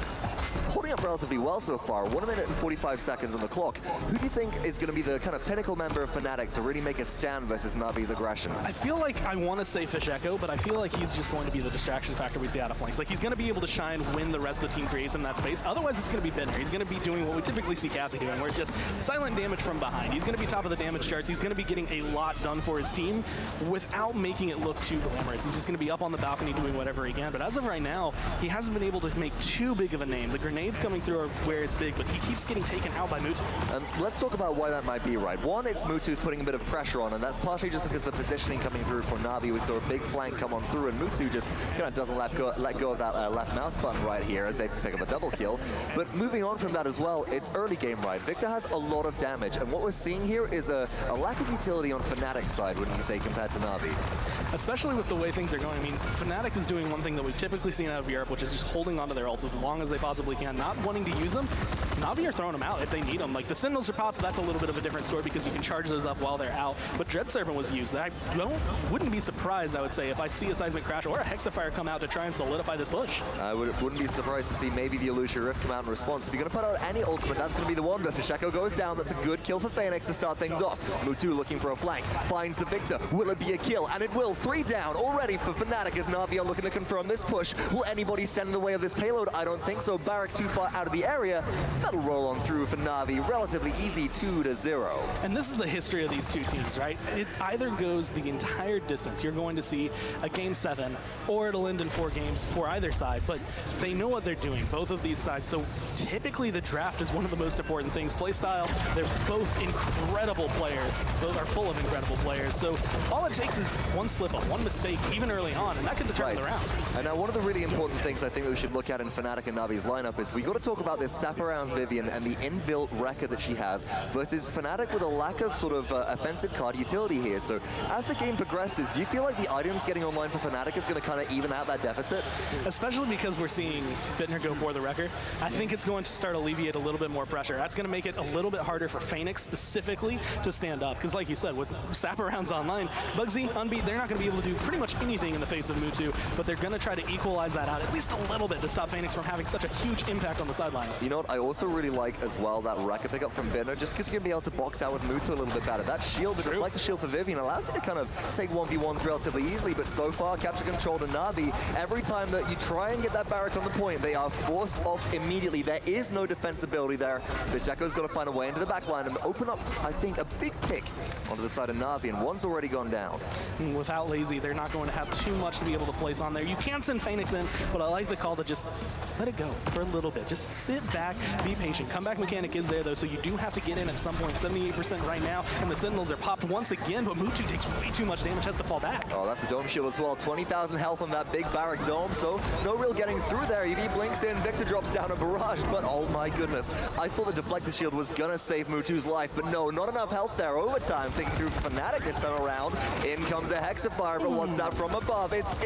holding up relatively well so far. 1 minute and 45 seconds on the clock. Who do you think is going to be the kind of pinnacle member of Fnatic to really make a stand versus Navi's aggression? I feel like I want to say Fish Echo, but I feel like he's just going to be the distraction factor we see out of flanks. Like, he's going to be able to shine when the rest of the team creates in that space. Otherwise, it's going to be Bittner. He's going to be doing what we typically see Cassie doing, where it's just silent damage from behind. He's going to be top of the damage charts. He's going to be getting a lot done for his team without making it look too glamorous. He's just going to be up on the balcony doing whatever he can. But as of right now, he hasn't been able to make too big of a name. The grenades coming through are where it's big, but he keeps getting taken out by Mutu. Let's talk about why that might be, right? One, it's Mutu's putting a bit of pressure on, and that's partially just because the positioning coming through for Navi. We saw a big flank come on through, and Mutu just kind of doesn't let go of that left mouse button right here as they pick up a double kill. But moving on from that as well, it's early game, right? Victor has a lot of damage, and what we're seeing here is a lack of utility on Fnatic's side, wouldn't you say, compared to Navi? Especially with the way things are going. I mean, Fnatic is doing one thing that we've typically seen out of Europe, which is just holding onto their ults as long as they possibly can, not wanting to use them. Navi are throwing them out if they need them. Like, the Sentinels are popped, that's a little bit of a different story because you can charge those up while they're out. But Dread Serpent was used. I wouldn't be surprised, I would say, if I see a Seismic Crash or a Hexafire come out to try and solidify this push. I wouldn't be surprised to see maybe the Illusion Rift come out in response. If you're going to put out any ultimate, that's going to be the one. But Fisheko goes down. That's a good kill for Phoenix to start things off. Mutu looking for a flank. Finds the Victor. Will it be a kill? And it will. 3 down already for Fnatic as Navi are looking to confirm this push. Will anybody stand in the way of this payload? I don't think so. Barak too far out of the area. That'll roll on through for Navi. Relatively easy, 2-0. And this is the history of these two teams, right? It either goes the entire distance. You're going to see a Game 7, or it'll end in 4 games for either side, but they know what they're doing, both of these sides. So typically the draft is one of the most important things. Playstyle, they're both incredible players. Both are full of incredible players. So all it takes is one slip-up, one mistake, even early on, and that could determine the round. And now one of the really important things I think that we should look at in Fnatic and Navi's lineup is we got to talk about this Saparound's Vivian and the inbuilt Wrecker that she has versus Fnatic with a lack of sort of offensive card utility here. So as the game progresses, do you feel like the items getting online for Fnatic is going to kind of even out that deficit? Especially because we're seeing Bittner go for the Wrecker. I think it's going to start alleviate a little bit more pressure. That's going to make it a little bit harder for Phoenix specifically to stand up. Because like you said, with Saparounds online, Bugsy, Unbeat, they're not going to be able to do pretty much anything in the face of Mutu, but they're going to try to equalize that out at least a little bit to stop Phoenix from having such a huge impact on the sidelines. You know what, I also really like as well that Wrecker pickup from Bittner, just because you're going to be able to box out with Mutu a little bit better. That shield, the deflector shield for Vivian allows you to kind of take 1v1s relatively easily, but so far, capture control to Navi. Every time that you try and get that Barak on the point, they are forced off immediately. There is no defensibility there. Fisheko's got to find a way into the backline and open up, I think, a big pick onto the side of Navi, and one's already gone down. Without Lazy, they're not going to have too much to be able to place on there. You can send Phoenix in, but I like the call to just let it go for a little bit. Just sit back, be patient. Comeback mechanic is there, though, so you do have to get in at some point. 78% right now, and the Sentinels are popped once again, but Mutu takes way too much damage, has to fall back. Oh, that's a dome shield as well. 20,000 health on that big Barak dome, so no real getting through there. EV blinks in, Victor drops down a barrage, but oh my goodness. I thought the deflector shield was gonna save Mutu's life, but no, not enough health there. Overtime, taking through Fnatic this time around. In comes a Hexafire, but what's that from above? It's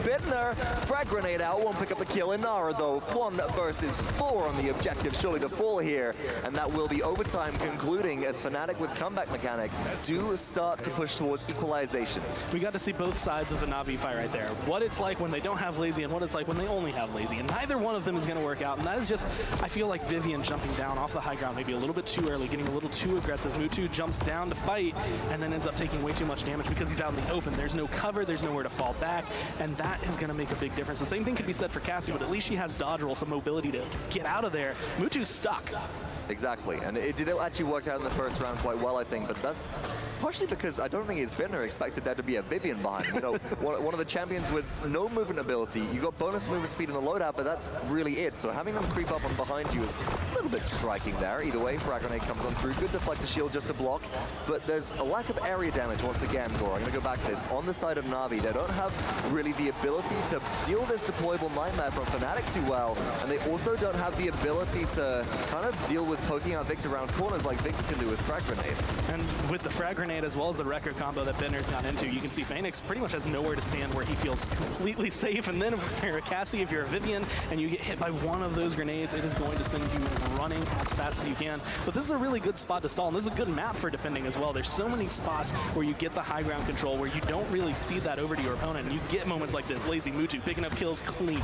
Bittner. Frag grenade out, won't pick up the kill. Inara though, 1 versus 4 on the objective, surely to fall here. And that will be overtime concluding as Fnatic with comeback mechanic do start to push towards equalization. We got to see both sides of the Navi fight right there. What it's like when they don't have Lazy and what it's like when they only have Lazy. And neither one of them is going to work out. And that is just, I feel like Vivian jumping down off the high ground maybe a little bit too early, getting a little too aggressive. Mutu jumps down to fight and then ends up taking way too much damage because he's out in the open. There's no cover, there's nowhere to fall back, and that is going to make a big difference. The same thing could be said for Cassie, but at least she has dodge roll, some mobility to get out of there. Mutu's stuck. Exactly, and it did actually work out in the first round quite well, I think, but that's partially because I don't think it's Bittner expected there to be a Vivian behind. You know, one of the champions with no movement ability. You got bonus movement speed in the loadout, but that's really it. So having them creep up on behind you is a little bit striking there. Either way, Frag Grenade comes on through. Good deflector shield just to block, but there's a lack of area damage once again, Gore. I'm going to go back to this. On the side of Navi, they don't have really the ability to deal this deployable nightmare from Fnatic too well, and they also don't have the ability to kind of deal with with poking out Victor around corners like Victor can do with Frag Grenade. And with the Frag Grenade as well as the record combo that Bittner's got into, you can see Phoenix pretty much has nowhere to stand where he feels completely safe. And then if you're a Cassie, if you're a Vivian, and you get hit by one of those grenades, it is going to send you running as fast as you can. But this is a really good spot to stall, and this is a good map for defending as well. There's so many spots where you get the high ground control, where you don't really see that over to your opponent, and you get moments like this. Lazy Mutu picking up kills clean.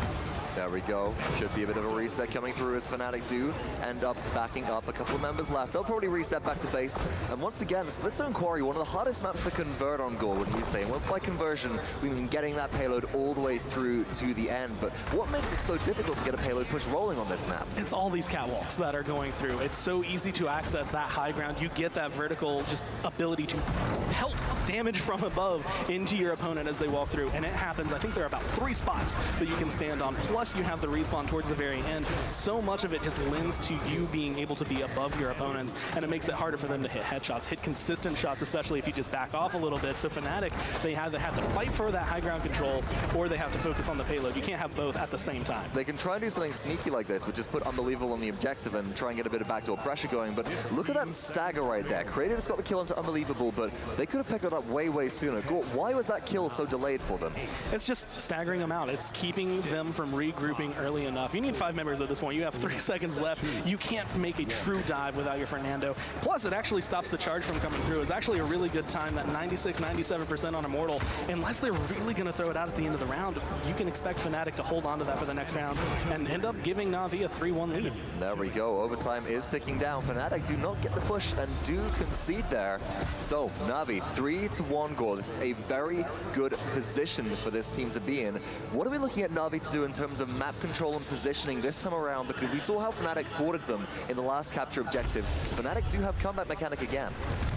There we go. Should be a bit of a reset coming through as Fnatic do end up backing up. A couple of members left. They'll probably reset back to base. And once again, Splitstone Quarry, one of the hardest maps to convert on Gore, wouldn't you say? Well, by conversion, we mean getting that payload all the way through to the end. But what makes it so difficult to get a payload push rolling on this map? It's all these catwalks that are going through. It's so easy to access that high ground. You get that vertical just ability to pelt damage from above into your opponent as they walk through. And it happens. I think there are about 3 spots that you can stand on. Plus, you have the respawn towards the very end. So much of it just lends to you being able to be above your opponents, and it makes it harder for them to hit headshots, hit consistent shots, especially if you just back off a little bit. So Fnatic, they either have to fight for that high ground control, or they have to focus on the payload. You can't have both at the same time. They can try and do something sneaky like this, which is put Unbelievable on the objective and try and get a bit of backdoor pressure going. But look at that stagger right there. Creative's got the kill onto Unbelievable, but they could have picked it up way, way sooner. Gore, why was that kill so delayed for them? It's just staggering them out. It's keeping them from regrouping early enough. You need 5 members at this point. You have 3 seconds left. You can't make a true dive without your Fernando. Plus, it actually stops the charge from coming through. It's actually a really good time, that 96, 97% on Immortal. Unless they're really going to throw it out at the end of the round, you can expect Fnatic to hold on to that for the next round and end up giving Na'Vi a 3-1 lead. There we go. Overtime is ticking down. Fnatic do not get the push and do concede there. So, Na'Vi, 3-1 goal. This is a very good position for this team to be in. What are we looking at Na'Vi to do in terms of map control and positioning this time around? Because we saw how Fnatic thwarted them in the last capture objective. Fnatic do have combat mechanic again.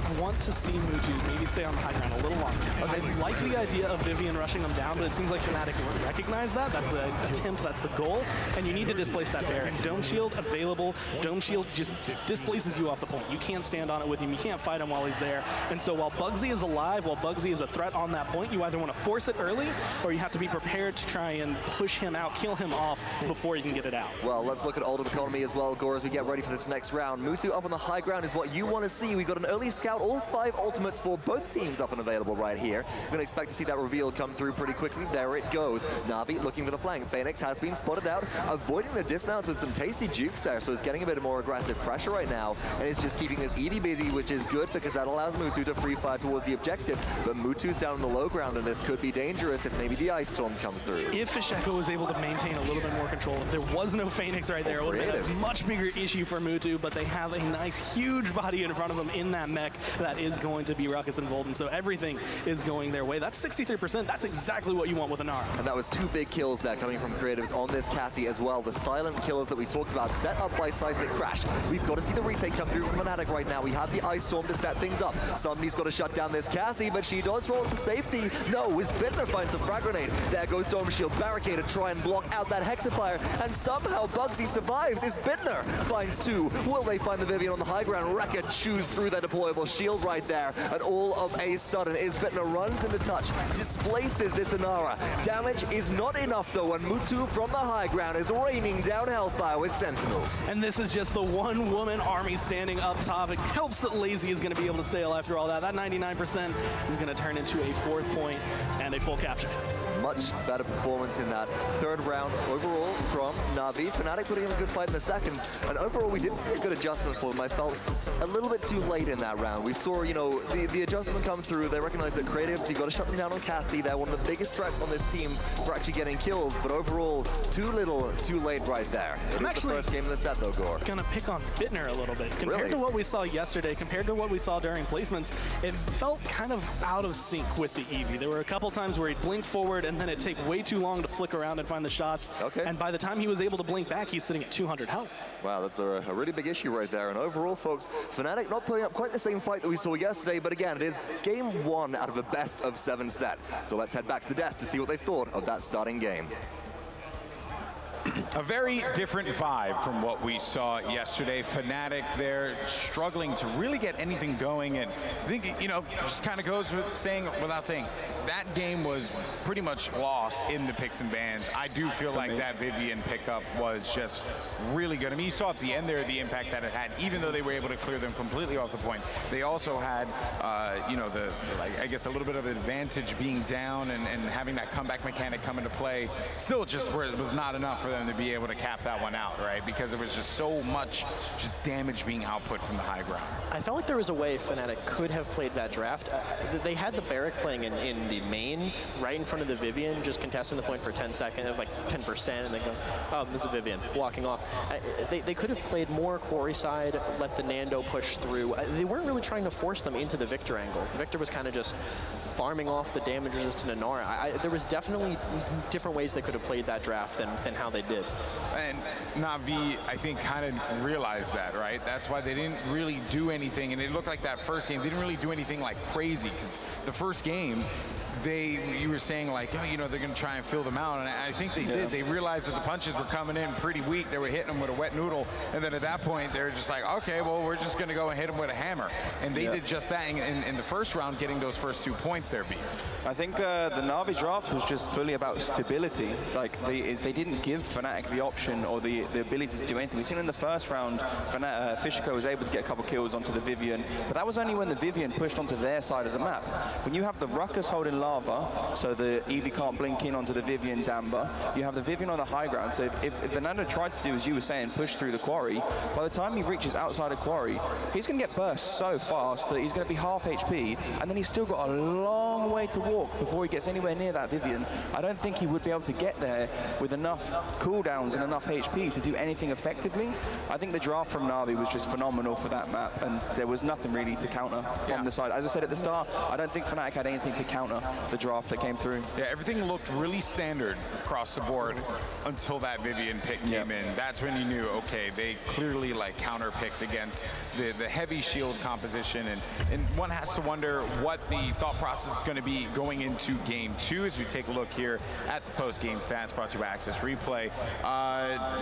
I want to see Mutu maybe stay on the high ground a little longer. I like the idea of Vivian rushing them down, but it seems like Fnatic recognize that. That's the attempt, that's the goal, and you need to displace that Baron. Dome Shield available. Dome Shield just displaces you off the point. You can't stand on it with him. You can't fight him while he's there. And so while Bugsy is alive, while Bugsy is a threat on that point, you either want to force it early, or you have to be prepared to try and push him out, kill him off before you can get it out. Well, let's look at Ultimate Economy as well, Gore, as we get ready for this next round. Mutu up on the high ground is what you want to see. We've got an early scout, all 5 ultimates for both teams up and available right here. We're going to expect to see that reveal come through pretty quickly. There it goes. Na'Vi looking for the flank. Phoenix has been spotted out, avoiding the dismounts with some tasty jukes there, so it's getting a bit more aggressive pressure right now, and it's just keeping this Eevee busy, which is good because that allows Mutu to free fire towards the objective. But Mutu's down on the low ground, and this could be dangerous if maybe the Ice Storm comes through. If Fisheko was able to maintain a little bit more control, if there was no Phoenix right there, it would have been a much bigger issue for Mutu, but they have a nice, huge body in front of them in that mech that is going to be Ruckus and Volden, so everything is going their way. That's 63%. That's exactly what you want with an Nara. And that was 2 big kills there coming from Creatives on this Cassie as well. The silent kills that we talked about, set up by Seismic Crash. We've got to see the retake come through from Fnatic right now. We have the Ice Storm to set things up. Somebody's got to shut down this Cassie, but she does roll to safety. No, as Bittner finds the frag grenade. There goes Dome Shield, barricade to try and block out that Hexafire, and somehow Bugsy survives. Is Bittner finds 2. Will they find the Vivian on the high ground? Rekka chews through that deployable shield right there, and all of a sudden, Is Bittner runs into touch, displaces this Inara. Damage is not enough though, and Mutu from the high ground is raining down Hellfire with Sentinels. And this is just the one-woman army standing up top. It helps that Lazy is going to be able to stay alive through all that. That 99% is going to turn into a 4th point and a full capture. Much better performance in that 3rd round overall from Na'Vi. Fnatic putting in a good fight in the 2nd, and overall we did see a good adjustment for them. I felt a little bit too late in that round. We saw, you know, the adjustment come through. They recognize that Creatives, you got to shut them down on Cassie. They're one of the biggest threats on this team for actually getting kills, but overall, too little, too late right there. It was the first game of the set though, Gore. Gonna pick on Bittner a little bit. Compared to what we saw yesterday, compared to what we saw during placements, it felt kind of out of sync with the Eevee. There were a couple times where he'd blink forward and then it'd take way too long to flick around and find the shots. Okay. And by the time he was able to blink back, he's sitting at 200 health. Wow, that's a really big issue right there. And overall, folks, Fnatic not putting up quite the same fight that we saw yesterday, but again, it is game 1 out of a best of 7 set. So let's head back to the desk to see what they thought of that starting game. A very different vibe from what we saw yesterday. Fnatic, they're struggling to really get anything going, and I think, you know, just kind of goes with saying, without saying, that game was pretty much lost in the picks and bans. I do feel like that Vivian pickup was just really good. I mean, you saw at the end there the impact that it had, even though they were able to clear them completely off the point. They also had, you know, I guess a little bit of advantage being down and having that comeback mechanic come into play. Still just was not enough for them to be able to cap that one out, right? Because it was just so much just damage being output from the high ground. I felt like there was a way Fnatic could have played that draft. They had the Barrack playing in the main, right in front of the Vivian, just contesting the point for 10 seconds, like 10%, and then go, oh, this is a Vivian, walking off. They could have played more quarry side, let the Nando push through. They weren't really trying to force them into the Victor angles. The Victor was kind of just farming off the damage resistant Inara. There was definitely different ways they could have played that draft than how they did. And Na'Vi, I think, kind of realized that, right? That's why they didn't really do anything, and it looked like that first game didn't really do anything like crazy, because the first game, you were saying like, oh, you know, they're going to try and fill them out, and I think they did. They realized that the punches were coming in pretty weak. They were hitting them with a wet noodle, and then at that point, they were just like, okay, well, we're just going to go and hit them with a hammer. And they did just that in the first round, getting those first 2 points there, Beast. I think the Na'Vi draft was just fully about stability. Like, they didn't give Fnatic the option or the ability to do anything. We've seen in the first round, Fishiko was able to get a couple kills onto the Vivian, but that was only when the Vivian pushed onto their side of the map. When you have the Ruckus holding lava, so the Eevee can't blink in onto the Vivian Damba, you have the Vivian on the high ground, so if the Nando tried to do, as you were saying, push through the quarry, by the time he reaches outside of quarry, he's going to get burst so fast that he's going to be half HP, and then he's still got a long way to walk before he gets anywhere near that Vivian. I don't think he would be able to get there with enough cooldowns and enough HP to do anything effectively. I think the draft from Na'Vi was just phenomenal for that map, and there was nothing really to counter from the side. As I said at the start, I don't think Fnatic had anything to counter the draft that came through. Yeah, everything looked really standard across the board until that Vivian pick came in. That's when you knew, okay, they clearly like counter-picked against the heavy shield composition, and one has to wonder what the thought process is going to be going into game 2 as we take a look here at the post-game stats brought to you by Access Replay.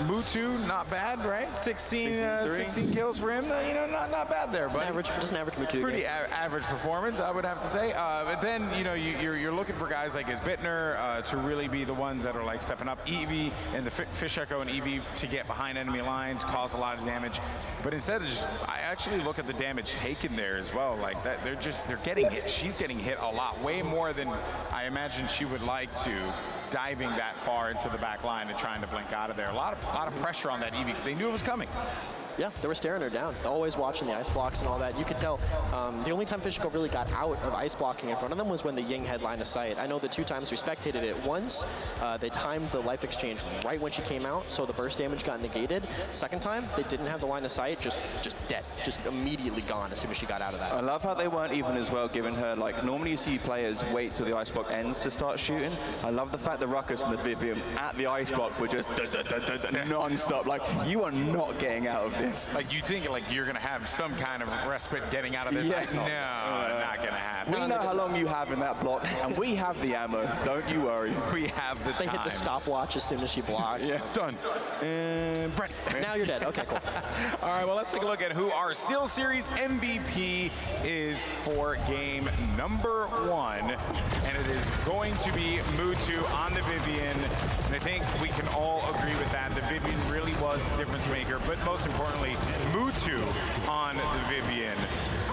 Mutu, not bad, right? 16 kills for him, you know, not bad there, but just an average Mutu. Pretty average performance, I would have to say. But then, you know, you're looking for guys like Isbitner to really be the ones that are like stepping up. Eevee and the Fish Echo and Eevee to get behind enemy lines, cause a lot of damage. But instead of just, I actually look at the damage taken there as well. Like that, they're getting hit. She's getting hit a lot, way more than I imagine she would like to. Diving that far into the back line and trying to blink out of there. A lot of pressure on that Eevee because they knew it was coming. Yeah, they were staring her down. Always watching the ice blocks and all that. You could tell the only time Fishiko really got out of ice blocking in front of them was when the Ying had line of sight. I know the 2 times we spectated it. Once, they timed the life exchange right when she came out, so the burst damage got negated. Second time, they didn't have the line of sight, just dead, just immediately gone as soon as she got out of that. I love how they weren't even as well giving her, like, normally you see players wait till the ice block ends to start shooting. I love the fact the Ruckus and the Vivian at the ice block were just non-stop. Like, you are not getting out of this. Like, you think like you're gonna have some kind of respite getting out of this? Like, no, not gonna happen. We know how long you have in that block, and we have the ammo. Don't you worry. We have the time. They hit the stopwatch as soon as she blocked. Done. And ready. Now you're dead. Okay, cool. All right, well, let's take a look at who our Steel Series MVP is for game number 1. And it is going to be Mutu on the Vivian. And I think we can all agree with that. The Vivian really was the difference maker, but most importantly, Mutu on the Vivian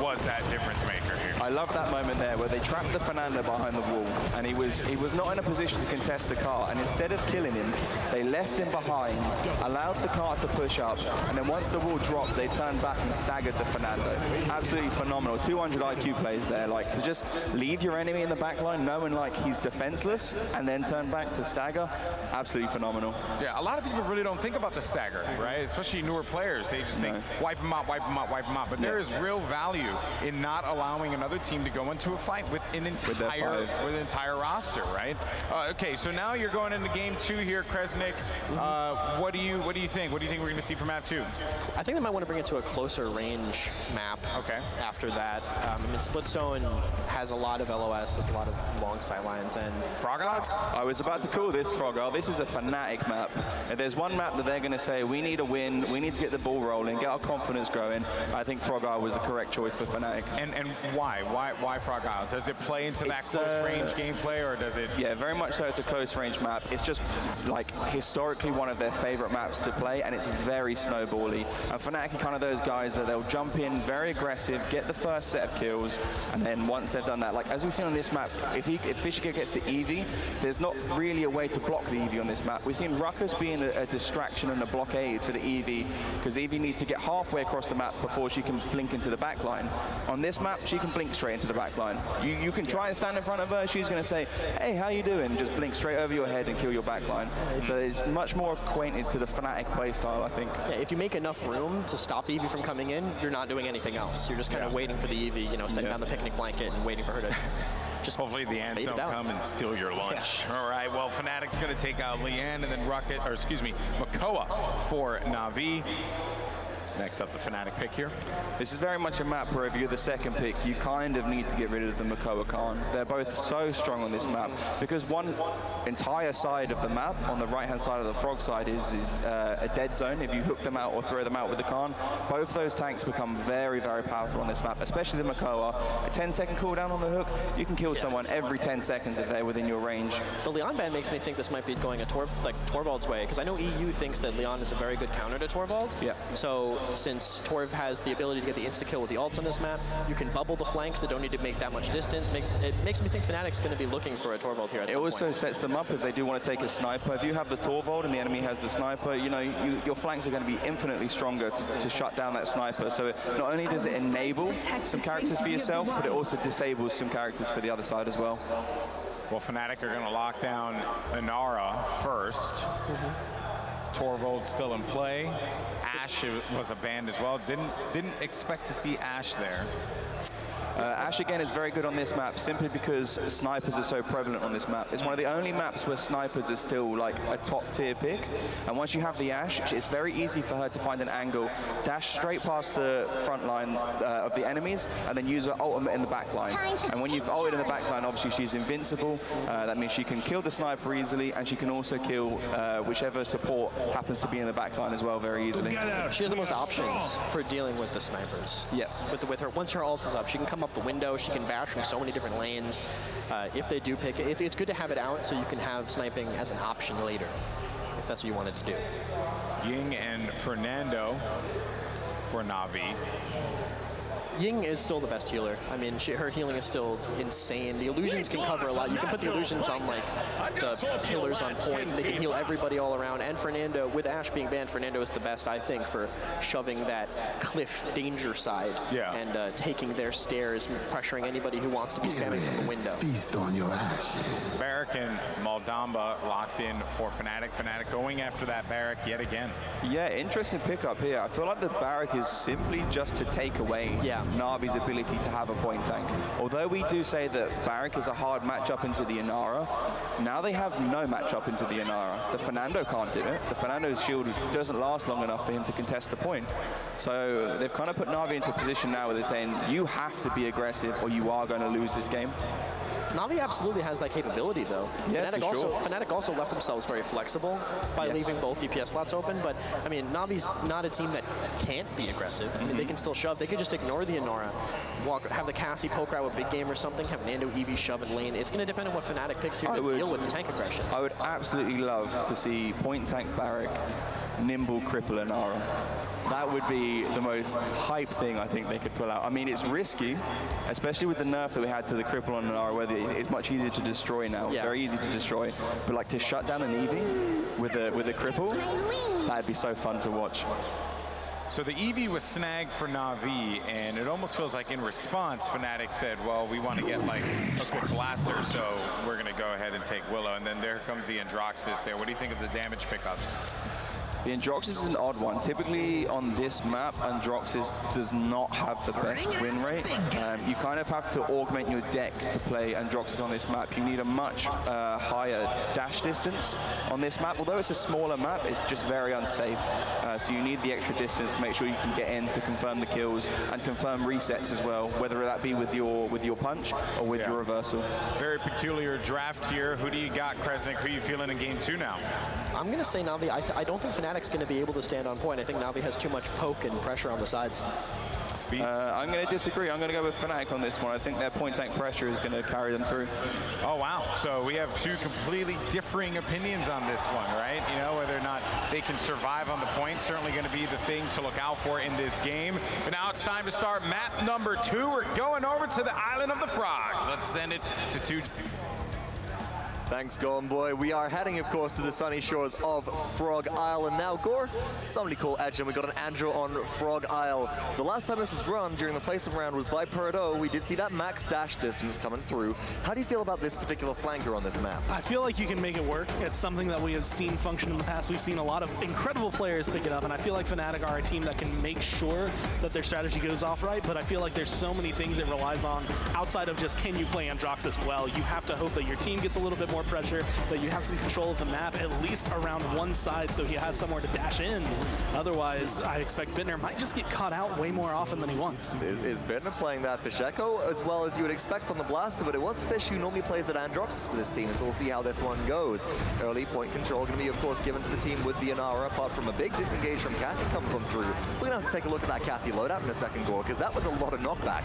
was that difference maker here. I love that moment there where they trapped the Fernando behind the wall, and he was not in a position to contest the cart, and instead of killing him, they left him behind, allowed the cart to push up, and then once the wall dropped, they turned back and staggered the Fernando. Absolutely phenomenal. 200 IQ plays there, like to just leave your enemy in the back line knowing like he's defenseless and then turn back to stagger. Absolutely phenomenal. Yeah, a lot of people really don't think about the stagger, right? Especially newer players. They just think wipe him out, wipe him out, wipe him out. But there is real value value in not allowing another team to go into a fight with an entire roster, right? Okay, so now you're going into game 2 here, Kresnik. What do you think? What do you think we're going to see from map 2? I think they might want to bring it to a closer range map. Okay. After that, I mean, Splitstone has a lot of LOS, has a lot of long sidelines, and Frogger. I was about to call this Frogger. This is a Fnatic map. If there's one map that they're going to say we need a win, we need to get the ball rolling, get our confidence growing, I think Frogger was the correct choice for Fnatic. And why? Why Frogger? Does it play into that close range gameplay, or does it? Yeah, very much so. It's a close range map. It's just like historically one of their favorite maps to play, and it's very snowbally. And Fnatic are kind of those guys that they'll jump in very aggressive, get the first set of kills, and then once they've done that, like as we've seen on this map, if Fishika gets the Eevee, there's not really a way to block the Eevee on this map. We've seen Ruckus being a distraction and a blockade for the Eevee, because Eevee needs to get halfway across the map before she can blink into the back line. On this map, she can blink straight into the back line. You can try and stand in front of her, she's going to say, hey, how you doing? Just blink straight over your head and kill your back line. So it's much more acquainted to the Fnatic playstyle, I think. Yeah, if you make enough room to stop the Eevee from coming in, you're not doing anything else. You're just kind of waiting for the Eevee, you know, setting down the picnic blanket and waiting for her to just hopefully the ants don't come and steal your lunch. Yeah. All right, well, Fnatic's going to take out Leanne and then Makoa for Na'Vi. Next up, the Fnatic pick here. This is very much a map where if you're the second pick, you kind of need to get rid of the Makoa Khan. They're both so strong on this map because one entire side of the map, on the right-hand side of the Frog side, is a dead zone. If you hook them out or throw them out with the Khan, both those tanks become very, very powerful on this map, especially the Makoa. A 10-second cooldown on the hook, you can kill someone every 10 seconds if they're within your range. The Leon ban makes me think this might be going Torvald's way, because I know EU thinks that Leon is a very good counter to Torvald. Yeah. So since Torv has the ability to get the insta-kill with the ults on this map, you can bubble the flanks that don't need to make that much distance. It makes me think Fnatic's going to be looking for a Torvald here at some point. It also sets them up if they do want to take a sniper. If you have the Torvald and the enemy has the sniper, you know, your flanks are going to be infinitely stronger to shut down that sniper. So not only does it enable some characters for yourself, but it also disables some characters for the other side as well. Well, Fnatic are going to lock down Inara first. Torvald still in play. Ashe was a band as well. Didn't expect to see Ashe there. Ashe again is very good on this map simply because snipers are so prevalent on this map. It's one of the only maps where snipers are still like a top tier pick. And once you have the Ashe, it's very easy for her to find an angle, dash straight past the front line of the enemies, and then use her ultimate in the back line. And when you've ulted in the back line, obviously she's invincible. That means she can kill the sniper easily, and she can also kill whichever support happens to be in the back line as well very easily. She has the most options for dealing with the snipers. Yes. With her, once her ult is up, she can come up the window, she can bash from so many different lanes. If they do pick it, it's good to have it out so you can have sniping as an option later, if that's what you wanted to do. Ying and Fernando for Na'Vi. Ying is still the best healer. I mean, her healing is still insane. The illusions can cover a lot. You can put the illusions on like the pillars on point. They can heal everybody all around. And Fernando, with Ashe being banned, Fernando is the best, I think, for shoving that cliff danger side and taking their stairs, pressuring anybody who wants to be spamming from the window. Feast on your ashes. Barak and Maldamba locked in for Fnatic. Fnatic going after that Barak yet again. Yeah, interesting pickup here. I feel like the Barak is simply just to take away Na'Vi's ability to have a point tank. Although we do say that Barak is a hard matchup into the Inara, now they have no matchup into the Inara. The Fernando can't do it. The Fernando's shield doesn't last long enough for him to contest the point. So they've kind of put Na'Vi into a position now where they're saying, you have to be aggressive or you are going to lose this game. Na'Vi absolutely has that capability, though. Yeah, Fnatic also left themselves very flexible by leaving both DPS slots open, but, I mean, Na'Vi's not a team that can't be aggressive. I mean, they can still shove. They could just ignore the Inara, have the Cassie poke out with big game or something, have Nando Eevee shove in lane. It's going to depend on what Fnatic picks here to deal with the tank aggression. I would absolutely love to see point tank Barak, nimble cripple Inara. That would be the most hype thing I think they could pull out. I mean, it's risky, especially with the nerf that we had to the cripple on Inara, where it's much easier to destroy now. Yeah. Very easy to destroy. But like to shut down an Eevee with a cripple, that'd be so fun to watch. So the Eevee was snagged for Na'Vi, and it almost feels like in response, Fnatic said, well, we want to get like a quick blaster, so we're going to go ahead and take Willow. And then there comes the Androxus there. What do you think of the damage pickups? The Androxus is an odd one. Typically on this map, Androxus does not have the best win rate. You kind of have to augment your deck to play Androxus on this map. You need a much higher dash distance on this map. Although it's a smaller map, it's just very unsafe. So you need the extra distance to make sure you can get in to confirm the kills and confirm resets as well, whether that be with your punch or with your reversal. Very peculiar draft here. Who do you got, Kresnik? Who are you feeling in game 2 now? I'm going to say Na'Vi. I don't think Fnatic's going to be able to stand on point. I think Na'Vi has too much poke and pressure on the sides. I'm going to disagree. I'm going to go with Fnatic on this one. I think their point tank pressure is going to carry them through. Oh, wow. So we have two completely differing opinions on this one, right? You know, whether or not they can survive on the point, certainly going to be the thing to look out for in this game. But now it's time to start map number 2. We're going over to the Island of the Frogs. Let's send it to 2. Thanks, Golden Boy. We are heading, of course, to the sunny shores of Frog Isle. And now, Gore, somebody call Edge, and we got an Andrew on Frog Isle. The last time this was run during the placement round was by Perdo. We did see that max dash distance coming through. How do you feel about this particular flanker on this map? I feel like you can make it work. It's something that we have seen function in the past. We've seen a lot of incredible players pick it up, and I feel like Fnatic are a team that can make sure that their strategy goes off right, but I feel like there's so many things it relies on outside of just can you play Androxus well. You have to hope that your team gets a little bit more pressure, that you have some control of the map, at least around one side, so he has somewhere to dash in. Otherwise, I expect Bittner might just get caught out way more often than he wants. Is Bittner playing that Fish Echo as well as you would expect on the Blaster, but it was Fish who normally plays at Androxus for this team, so we'll see how this one goes. Early point control going to be, of course, given to the team with the Inara, apart from a big disengage from Cassie comes on through. We're going to have to take a look at that Cassie loadout in a second, Gore, because that was a lot of knockback.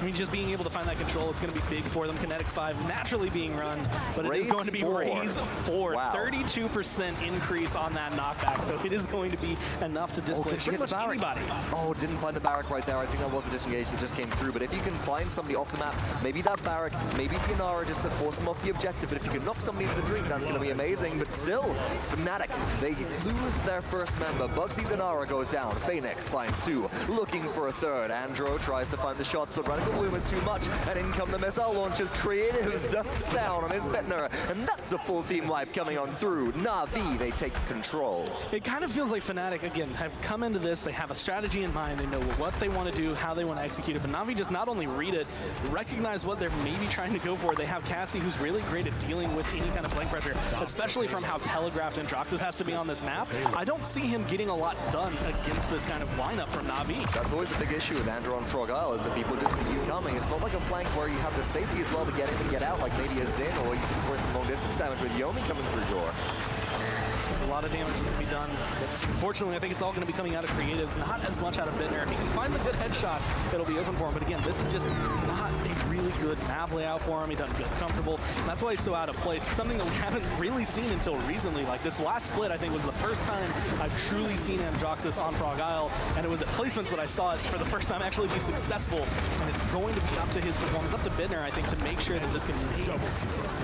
I mean, just being able to find that control, it's going to be big for them. Kinetics 5 naturally being run, but it is going to be Raise 4. Wow. 32% increase on that knockback, so it is going to be enough to displace pretty much anybody. Oh, didn't find the Barrack right there. I think that was a disengage that just came through, but if you can find somebody off the map, maybe that Barrack, maybe the Inara just to force them off the objective, but if you can knock somebody into the drink, that's going to be amazing. But still, Fnatic, they lose their first member. Bugsy's Inara goes down. Phoenix finds 2, looking for a third. Andro tries to find the shots, but Radical Bloom is too much, and in come the missile launchers. Creatives ducks down on his Bittner, and that's a full team wipe coming on through. Na'Vi, they take control. It kind of feels like Fnatic, again, have come into this, they have a strategy in mind, they know what they want to do, how they want to execute it, but Na'Vi just not only read it, recognize what they're maybe trying to go for. They have Cassie, who's really great at dealing with any kind of flank pressure, especially from how telegraphed Androxus has to be on this map. I don't see him getting a lot done against this kind of lineup from Na'Vi. That's always a big issue with Andrew on Frog Isle, is that people just see you coming. It's not like a flank where you have the safety as well to get in and get out, like maybe a Xin, or you can force some long distance damage with Yomi coming through door. A lot of damage that can be done, but unfortunately I think it's all going to be coming out of creatives, not as much out of Bittner. If he can find the good headshots, it'll be open for him, but again, this is just not a really good map layout for him. He doesn't feel comfortable, and that's why he's so out of place. It's something that we haven't really seen until recently. Like this last split, I think, was the first time I've truly seen Androxus on Frog Isle, and it was at placements that I saw it for the first time actually be successful, and it's going to be up to his performance, up to Bittner, I think, to make sure that this can make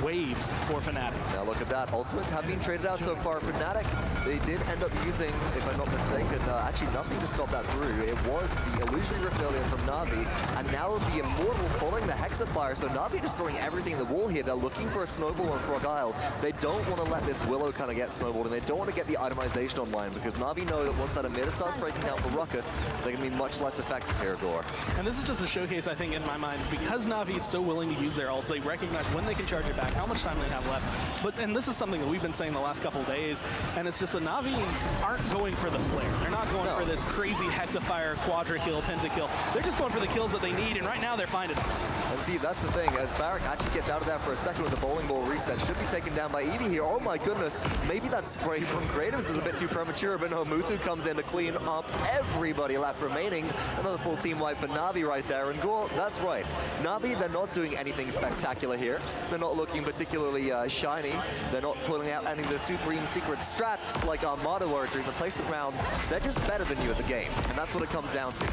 waves for Fnatic. Now look at that, ultimates have been traded out so far for Fnatic. They did end up using, if I'm not mistaken, actually nothing to stop that through. It was the Illusion Rift earlier from Na'Vi, and now the Immortal following the Hexafire. So Na'Vi just throwing everything in the wall here. They're looking for a snowball on Frog Isle. They don't want to let this Willow kind of get snowballed, and they don't want to get the itemization online, because Na'Vi know that once that emitter starts breaking down for Ruckus, they're going to be much less effective here, Gore. And this is just a showcase, I think, in my mind, because Na'Vi is so willing to use their ults, they recognize when they can charge it back, how much time they have left. And this is something that we've been saying the last couple of days, and it's just that Na'Vi aren't going for the flare. They're not going for this crazy Hexafire, quadra kill, pentakill. They're just going for the kills that they need, and right now they're finding them. And see, that's the thing, as Barrack actually gets out of that for a second with the bowling ball reset, should be taken down by Eevee here. Oh my goodness, maybe that spray from Creatives is a bit too premature, but no, Mutu comes in to clean up everybody left remaining. Another full team wipe for Na'Vi right there, and Gore, that's right. Na'Vi, they're not doing anything spectacular here. They're not looking particularly shiny. They're not pulling out any of the supreme secret strats like Armada were during the placement round. They're just better than you at the game, and that's what it comes down to.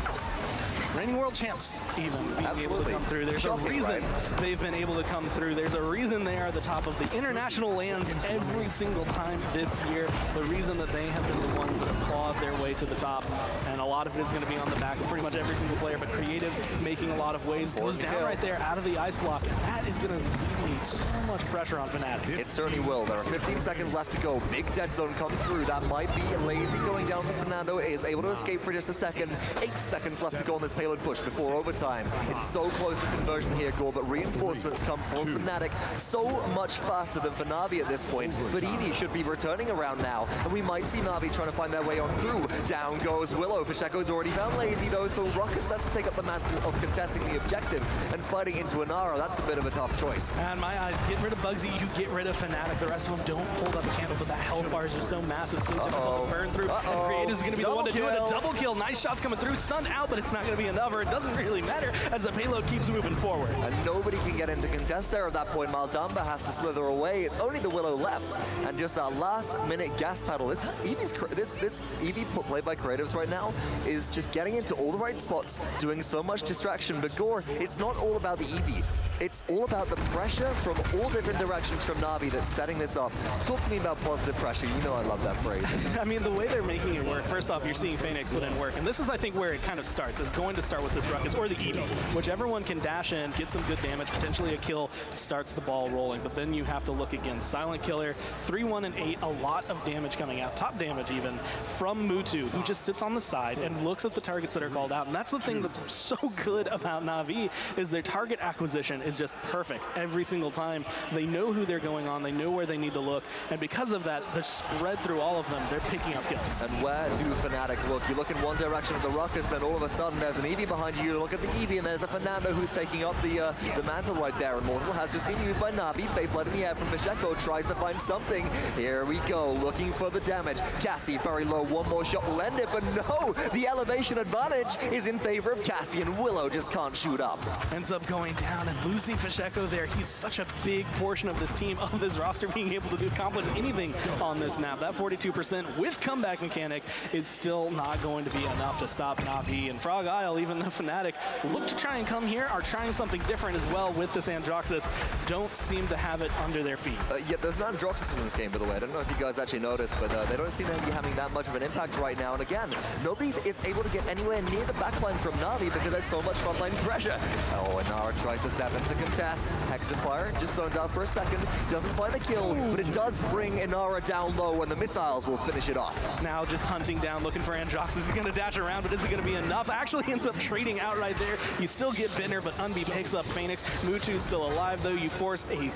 reigning world champs even being able to come through. There's a reason they've been able to come through. There's a reason they are the top of the international lands every single time this year. The reason that they have been the ones that have clawed their way to the top, and a lot of it is going to be on the back of pretty much every single player, but Creatives making a lot of waves, goes down right there out of the ice block. That is going to alleviate so much pressure on Fnatic. It certainly will. There are 15 seconds left to go. Big dead zone comes through. That might be lazy going down for Fernando. Is able to escape for just a second. 8 seconds left to go on this payload push before overtime. It's so close to conversion here, Gore, but reinforcements come from Fnatic so much faster than for Na'Vi at this point. But Eevee should be returning around now, and we might see Na'Vi trying to find their way on through. Down goes Willow. Fasheko's already found Lazy though, so Ruckus has to take up the mantle of contesting the objective and fighting into Inara. That's a bit of a tough choice. And my eyes, get rid of Bugsy, you get rid of Fnatic. The rest of them don't hold up a candle, but that health bar is just so massive, so difficult to burn through. And Creatives is going to be the one to do it. A double kill. Nice shots coming through. Stunned out, but it's not going to be enough, or it doesn't really matter as the payload keeps moving forward. And nobody can get into contest there at that point. Maldamba has to slither away. It's only the Willow left, and just that last-minute gas pedal. This Eevee played by Creatives right now is just getting into all the right spots, doing so much distraction. But Gore, it's not all about the Eevee. It's all about the pressure from all different directions from Na'Vi that's setting this up. Talk to me about positive pressure. You know I love that phrase. I mean, the way they're making it work, first off, you're seeing Phoenix put in work. And this is, I think, where it kind of starts. It's going to start with this Ruckus or the Eevee. Whichever one can dash in, get some good damage, potentially a kill, starts the ball rolling. But then you have to look again. Silent Killer, 3-1 and 8, a lot of damage coming out. Top damage even from Mutu, who just sits on the side and looks at the targets that are called out. And that's the thing that's so good about Na'Vi is their target acquisition is just perfect every single time. They know who they're going on. They know where they need to look. And because of that, the spread through all of them, they're picking up kills. And where do Fnatic look? You look in one direction at the Ruckus, then all of a sudden there's an Eevee behind you. You look at the Eevee, and there's a Fernando who's taking up the mantle right there. Immortal has just been used by Na'Vi. Faithlight in the air from Fasheko tries to find something. Here we go, looking for the damage. Cassie very low, one more shot will end it, but no! The elevation advantage is in favor of Cassie, and Willow just can't shoot up. Ends up going down and losing Fasheko there. He's such a big portion of this team, of this roster, being able to accomplish anything on this map. That 42% with comeback mechanic is still not going to be enough to stop Na'Vi. And Frog Isle, even the Fnatic, look to try and come here, are trying something different as well with this Androxus. Don't seem to have it under their feet. Yeah, there's an Androxus in this game, by the way. I don't know if you guys actually noticed, but they don't seem to be having that much of an impact right now. And again, nobody is able to get anywhere near the backline from Na'Vi because there's so much frontline pressure. Oh, and Nara tries to step into contest. Hex and Fire just zones out for a second, doesn't find a kill, but it does bring Inara down low, and the missiles will finish it off. Now just hunting down, looking for Androxus. Is he going to dash around, but is it going to be enough? Actually ends up trading out right there. You still get Binner, but Unbi picks up Phoenix. Mutu's still alive, though. You force a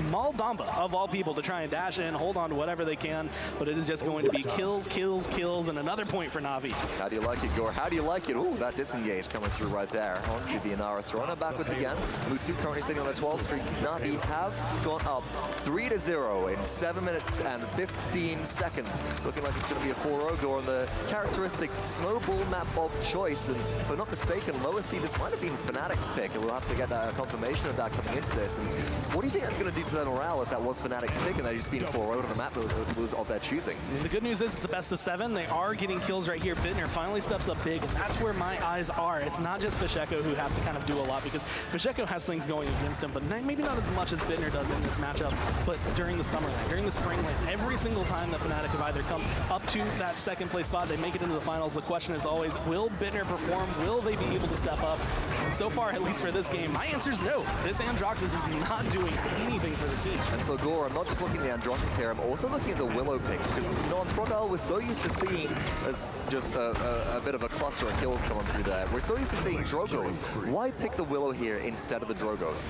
Maldamba, of all people, to try and dash in, hold on to whatever they can, but it is just going to be kills, kills, kills, and another point for Na'Vi. How do you like it, Gore? How do you like it? Ooh, that disengage coming through right there. Onto the Inara, throwing it backwards again. Mutu currently sitting on a 12 streak. Na'Vi have gone up 3-0 in 7 minutes and 15 seconds. Looking like it's going to be a 4-0 Gore on the characteristic snowball map of choice. And if I'm not mistaken, lower seed, this might have been Fnatic's pick, and we'll have to get a confirmation of that coming into this. And what do you think that's going to do to their morale if that was Fnatic's pick and they just been 4-0 on the map that was of their choosing? The good news is it's a best of 7. They are getting kills right here. Bittner finally steps up big, and that's where my eyes are. It's not just Fasheko who has to kind of do a lot, because Fasheko has things going against him, but maybe not as much as Bittner does in this matchup. But during the summer lane, during the spring lane, every single time that Fnatic have either come up to that second place spot, they make it into the finals. The question is always, will Bittner perform? Will they be able to step up? And so far, at least for this game, my answer is no. This Androxus is not doing anything for the team. And so, Gore, I'm not just looking at the Androxus here, I'm also looking at the Willow pick, because on Frog Isle, we're so used to seeing as just a bit of a cluster of kills coming through there. We're so used to seeing Drogos. Why pick the Willow here instead of the Drogos?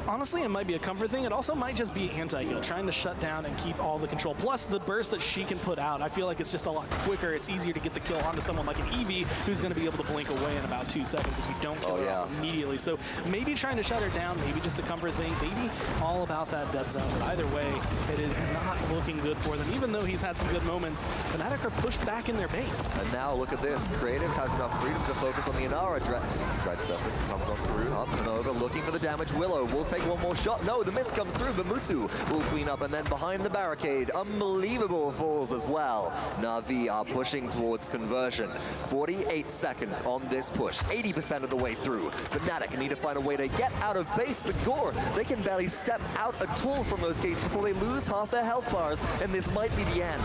Honestly, it might be a comfort thing. It also might just be anti-heal, trying to shut down and keep all the control. Plus, the burst that she can put out, I feel like it's just a lot quicker. It's easier to get the kill onto someone like an Eevee, who's going to be able to blink away in about 2 seconds if you don't kill her off immediately. So maybe trying to shut her down, maybe just a comfort thing, maybe all about that dead zone. But either way, it is not looking good for them. Even though he's had some good moments, Fnatic are pushed back in their base. And now look at this. Creatives has enough freedom to focus on the Inara. Dread Surface comes on through, up and over, looking for the damage. Willow will take take one more shot. No, the miss comes through, but Mutu will clean up, and then behind the barricade, unbelievable falls as well. Na'Vi are pushing towards conversion. 48 seconds on this push, 80% of the way through. Fnatic need to find a way to get out of base, but Gore, they can barely step out at all from those gates before they lose half their health bars, and this might be the end.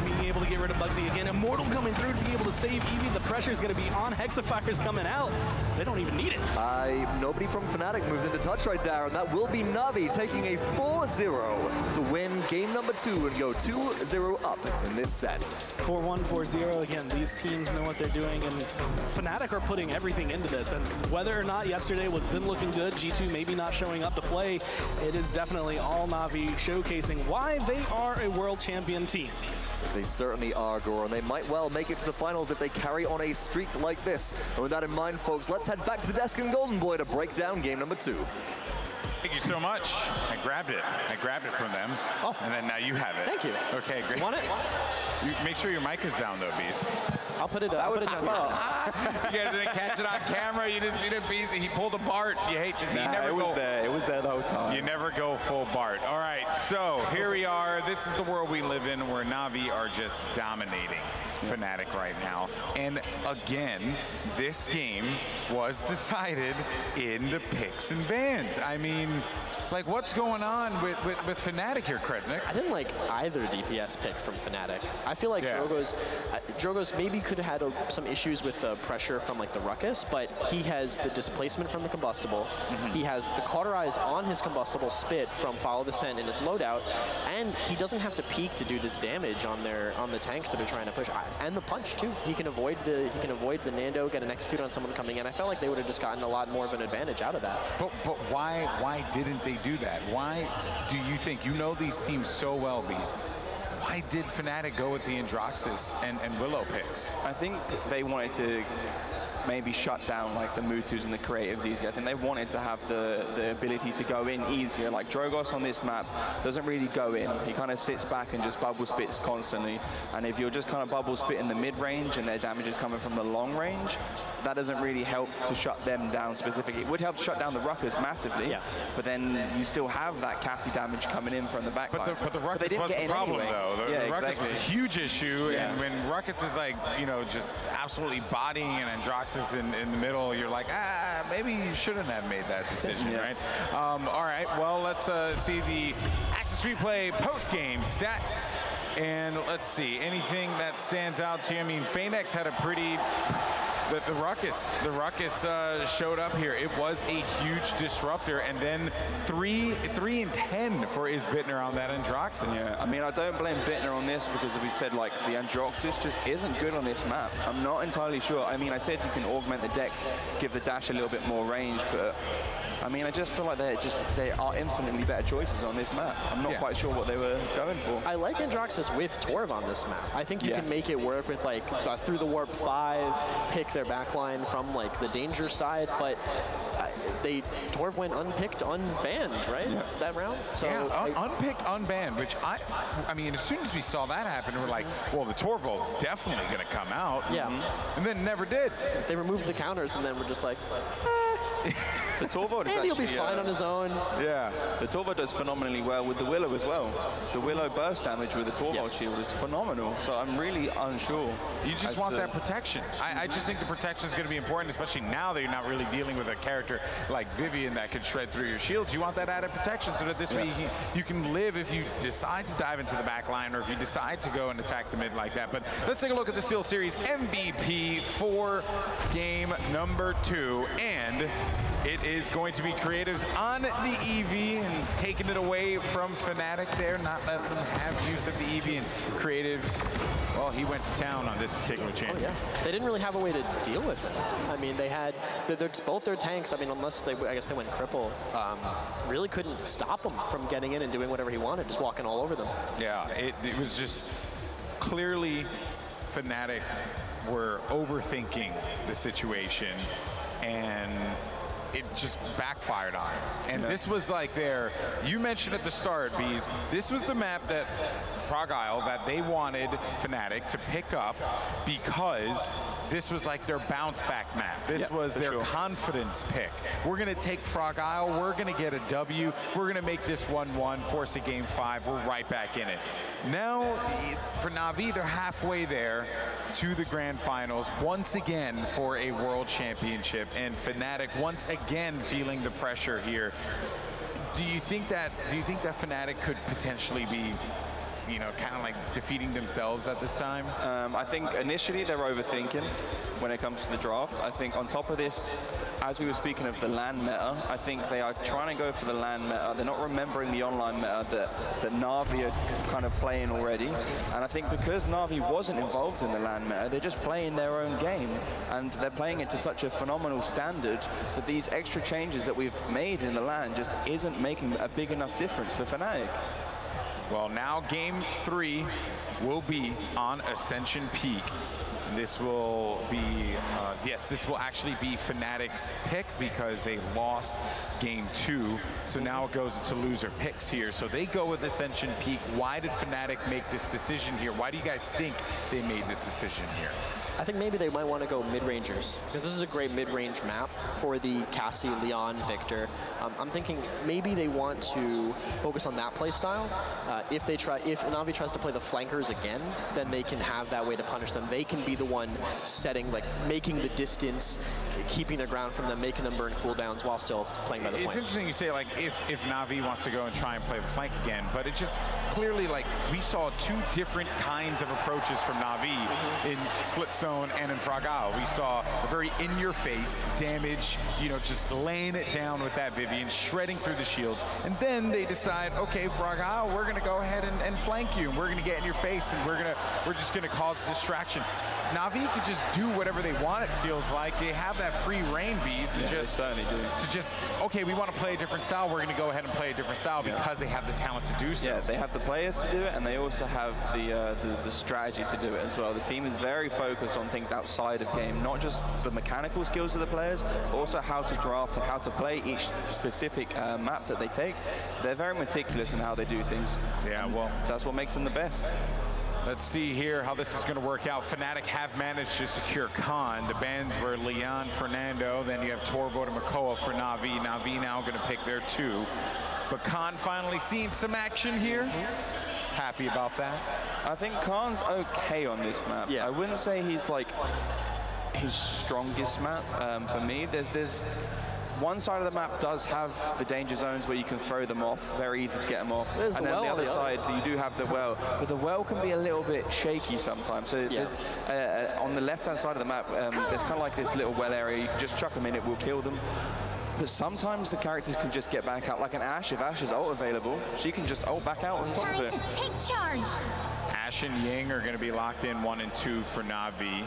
Being able to get rid of Bugsy again. Immortal coming through to be able to save Eevee. The pressure is going to be on. Hexafire's coming out. They don't even need it. Nobody from Fnatic moves into touch right there, and that will be Na'Vi taking a 4-0 to win game number 2 and go 2-0 up in this set. 4-1, 4-0. Again, these teams know what they're doing, and Fnatic are putting everything into this. And whether or not yesterday was them looking good, G2 maybe not showing up to play, it is definitely all Na'Vi showcasing why they are a world champion team. They certainly are, Gore, and they might well make it to the finals if they carry on a streak like this. And with that in mind, folks, let's head back to the desk in Golden Boy to break down game number 2. Thank you so much. I grabbed it. I grabbed it from them. Oh. And then now you have it. Thank you. Okay, great. You want it? You make sure your mic is down, though, Beast. I'll put it in spot. You guys didn't catch it on camera. You didn't see the Beast. He pulled a Bart. You hate to see. It was there. It was there the whole time. You never go full Bart. All right, so here we are. This is the world we live in, where Na'Vi are just dominating Fnatic right now. And again, this game was decided in the picks and bans. I mean, like, what's going on with Fnatic here, Kresnik? I didn't like either DPS pick from Fnatic. I feel like Drogoz maybe could have had some issues with the pressure from like the Ruckus, but he has the displacement from the combustible. He has the cauterize on his combustible spit from Follow the Scent in his loadout, and he doesn't have to peek to do this damage on the tanks that are trying to push, and the punch too. He can avoid the Nando, get an execute on someone coming in. I felt like they would have just gotten a lot more of an advantage out of that. But why didn't they do that? Why do you think, you know these teams so well, Beast, why did Fnatic go with the Androxus and Willow picks? I think they wanted to maybe shut down like the Mutus and the creatives easier. I think they wanted to have the ability to go in easier. Like Drogoz on this map doesn't really go in. He kind of sits back and just bubble spits constantly. And if you're just kind of bubble spit in the mid range and their damage is coming from the long range, that doesn't really help to shut them down specifically. It would help to shut down the Ruckus massively, but then you still have that Cassie damage coming in from the back line. But the Ruckus was the problem, though. The Ruckus was a huge issue, and when Ruckus is like, you know, just absolutely bodying an Androxus in the middle, you're like, maybe you shouldn't have made that decision, right? All right, well, let's see the Access Replay post-game stats. And let's see, anything that stands out to you? I mean, Phoenix had a pretty... The Ruckus showed up here. It was a huge disruptor, and then 3 and 10 for Isbitner on that Androxus. Yeah, I mean, I don't blame Bittner on this because, as we said, like the Androxus just isn't good on this map. I'm not entirely sure. I mean, I said you can augment the deck, give the dash a little bit more range, but I mean, I just feel like they are infinitely better choices on this map. I'm not quite sure what they were going for. I like Androxus with Torv on this map. I think you can make it work with like through the warp 5, pick their backline from like the danger side, but Torv went unpicked, unbanned, right? That round. So unpicked, unbanned, which I mean, as soon as we saw that happen, we're like, well, the Torvald's definitely going to come out. And then never did. They removed the counters, and then we're just like, The Torvald is actually... he'll be fine on his own. Yeah. The Torvald does phenomenally well with the Willow as well. The Willow burst damage with the Torvald shield is phenomenal. So I'm really unsure. You just want that protection. I just think the protection is going to be important, especially now that you're not really dealing with a character like Vivian that can shred through your shields. You want that added protection so that this way you can live if you decide to dive into the back line or if you decide to go and attack the mid like that. But let's take a look at the Steel Series MVP for game number 2. And it is going to be Creatives on the EV and taking it away from Fnatic there, not letting them have use of the EV. And Creatives, well, he went to town on this particular champion. They didn't really have a way to deal with it. I mean, they had both their tanks, I mean, unless I guess they went cripple, really couldn't stop him from getting in and doing whatever he wanted, just walking all over them. Yeah, it was just clearly Fnatic were overthinking the situation, and it just backfired on him. And this was like you mentioned at the start, Bees, this was the map that Fragile, that they wanted Fnatic to pick up because this was like their bounce back map. This was their confidence pick. We're gonna take Fragile, we're gonna get a W, we're gonna make this 1-1, force a game 5, we're right back in it. Now, for Na'Vi, they're halfway there to the grand finals, once again for a world championship, and Fnatic once again feeling the pressure here. Do you think that Fnatic could potentially be, you know, kind of like defeating themselves at this time? I think initially they're overthinking when it comes to the draft. I think on top of this, as we were speaking of the LAN meta, I think they are trying to go for the LAN meta. They're not remembering the online meta that Na'Vi are kind of playing already. And I think because Na'Vi wasn't involved in the LAN meta, they're just playing their own game. And they're playing it to such a phenomenal standard that these extra changes that we've made in the LAN just isn't making a big enough difference for Fnatic. Well, now game 3 will be on Ascension Peak. This will be, this will actually be Fnatic's pick because they lost game 2. So now it goes into loser picks here. So they go with Ascension Peak. Why did Fnatic make this decision here? Why do you guys think they made this decision here? I think maybe they might want to go mid-rangers, because this is a great mid-range map for the Cassie, Leon, Victor. I'm thinking maybe they want to focus on that play style. If Na'Vi tries to play the flankers again, then they can have that way to punish them. They can be the one setting, like making the distance, keeping their ground from them, making them burn cooldowns while still playing by the flank. It's interesting you say, like, if Na'Vi wants to go and try and play the flank again, but it just clearly, like, we saw 2 different kinds of approaches from Na'Vi in Split Zone and in Fragile. We saw a very in-your-face damage, you know, just laying it down with that Vivian, shredding through the shields. And then they decide, okay, Fragile, we're going to go ahead and flank you, and we're going to get in your face, and we're just going to cause distraction. Na'Vi could just do whatever they want, it feels like. They have that free reign, Bees, okay, we want to play a different style, we're going to go ahead and play a different style because they have the talent to do so. Yeah, they have the players to do it, and they also have the strategy to do it as well. The team is very focused on things outside of game, not just the mechanical skills of the players, but also how to draft and how to play each specific map that they take. They're very meticulous in how they do things. Yeah, well, that's what makes them the best. Let's see here how this is going to work out. Fnatic have managed to secure Khan. The bans were Leon, Fernando, then you have Torvald and Makoa for Na'Vi. Na'Vi now going to pick their 2. But Khan finally seen some action here. Happy about that. I think Khan's okay on this map. Yeah. I wouldn't say he's like his strongest map for me. There's one side of the map does have the danger zones where you can throw them off, very easy to get them off. And then the other side, you do have the well. But the well can be a little bit shaky sometimes. So there's, on the left-hand side of the map, there's kind of like this little well area. You can just chuck them in, it will kill them. But sometimes the characters can just get back out, like an Ashe. If Ashe is ult available, she can just ult back out on top of it. Time to take charge. Ashe and Ying are going to be locked in 1 and 2 for Na'Vi.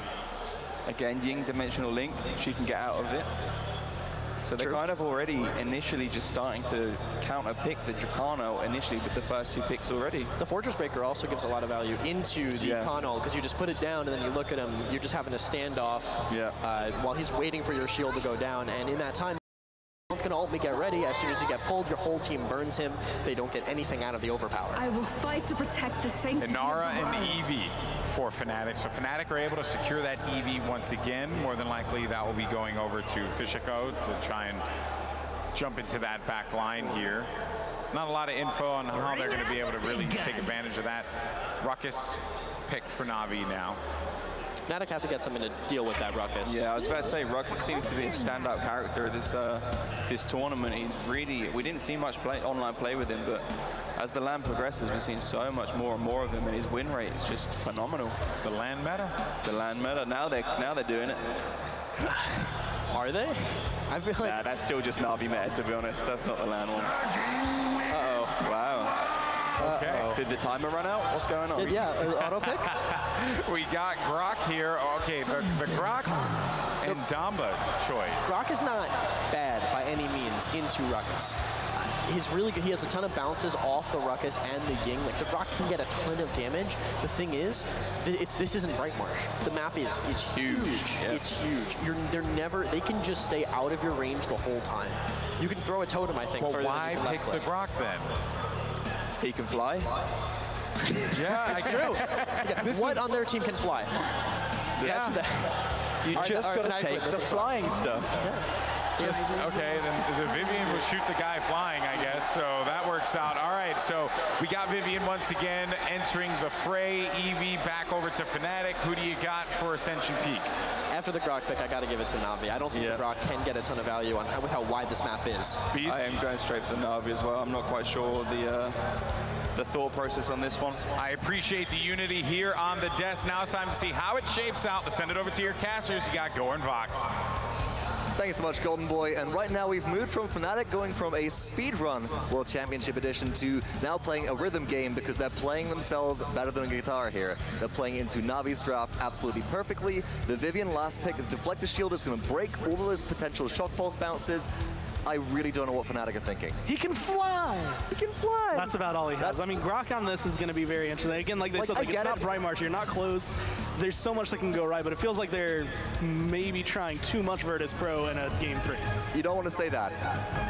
Again, Ying dimensional link, she can get out of it. So they're kind of already initially just starting to counter-pick the Dracano initially with the first 2 picks already. The Fortress Breaker also gives a lot of value into the Khan, because you just put it down and then you look at him, you're just having a standoff while he's waiting for your shield to go down. And in that time, one's going to ult me, get ready. As soon as you get pulled, your whole team burns him. They don't get anything out of the overpower. I will fight to protect the sanctity. Inara and Eevee for Fnatic. So Fnatic are able to secure that Eevee once again. More than likely, that will be going over to Fishiko to try and jump into that back line here. Not a lot of info on how they're going to be able to really take advantage of that. Ruckus picked for Na'Vi now. Fnatic have to get something to deal with that Ruckus. Yeah, I was about to say, Ruckus seems to be a standout character this this tournament. He's really, we didn't see much online play with him, but as the LAN progresses, we've seen so much more and more of him, and his win rate is just phenomenal. The LAN meta? The LAN meta. Now they're doing it. Are they? I feel like... Nah, that's still just Na'Vi meta, to be honest. That's not the LAN one. Uh-oh. Wow. Okay. Did the timer run out? What's going on? Yeah, auto pick. We got Grok here. Okay, the Grok and Damba choice. Grok is not bad by any means into Ruckus. He's really good. He has a ton of bounces off the Ruckus and the Ying. Like, the Grok can get a ton of damage. The thing is, this isn't Bright Marsh. The map is huge. Yeah. It's huge. They can just stay out of your range the whole time. You can throw a totem, I think. Well, why pick the Grok then? He can fly. Yeah, It's true. What on their team can fly? Yeah. You just got to take the flying stuff. Okay, then the Vivian will shoot the guy flying, I guess, so that works out. All right, so we got Vivian once again entering the fray. Eevee back over to Fnatic. Who do you got for Ascension Peak? After the Grok pick, I got to give it to Na'Vi. I don't think the Grok can get a ton of value on with how wide this map is. I am going straight for Na'Vi as well. I'm not quite sure the thought process on this one. I appreciate the unity here on the desk. Now it's time to see how it shapes out. Let's send it over to your casters. You got Gore and Vox. Thank you so much, Golden Boy. And right now we've moved from Fnatic going from a speedrun World Championship Edition to now playing a rhythm game because they're playing themselves better than a guitar here. They're playing into Navi's draft absolutely perfectly. The Vivian last pick is Deflector Shield. It's going to break all of those potential shock pulse bounces. I really don't know what Fnatic are thinking. He can fly! He can fly! That's about all he has. I mean, Grok on this is going to be very interesting. Again, like they said, like, it's not Bright Marsh. You're not close. There's so much that can go right, but it feels like they're maybe trying too much Virtus Pro in a Game 3. You don't want to say that.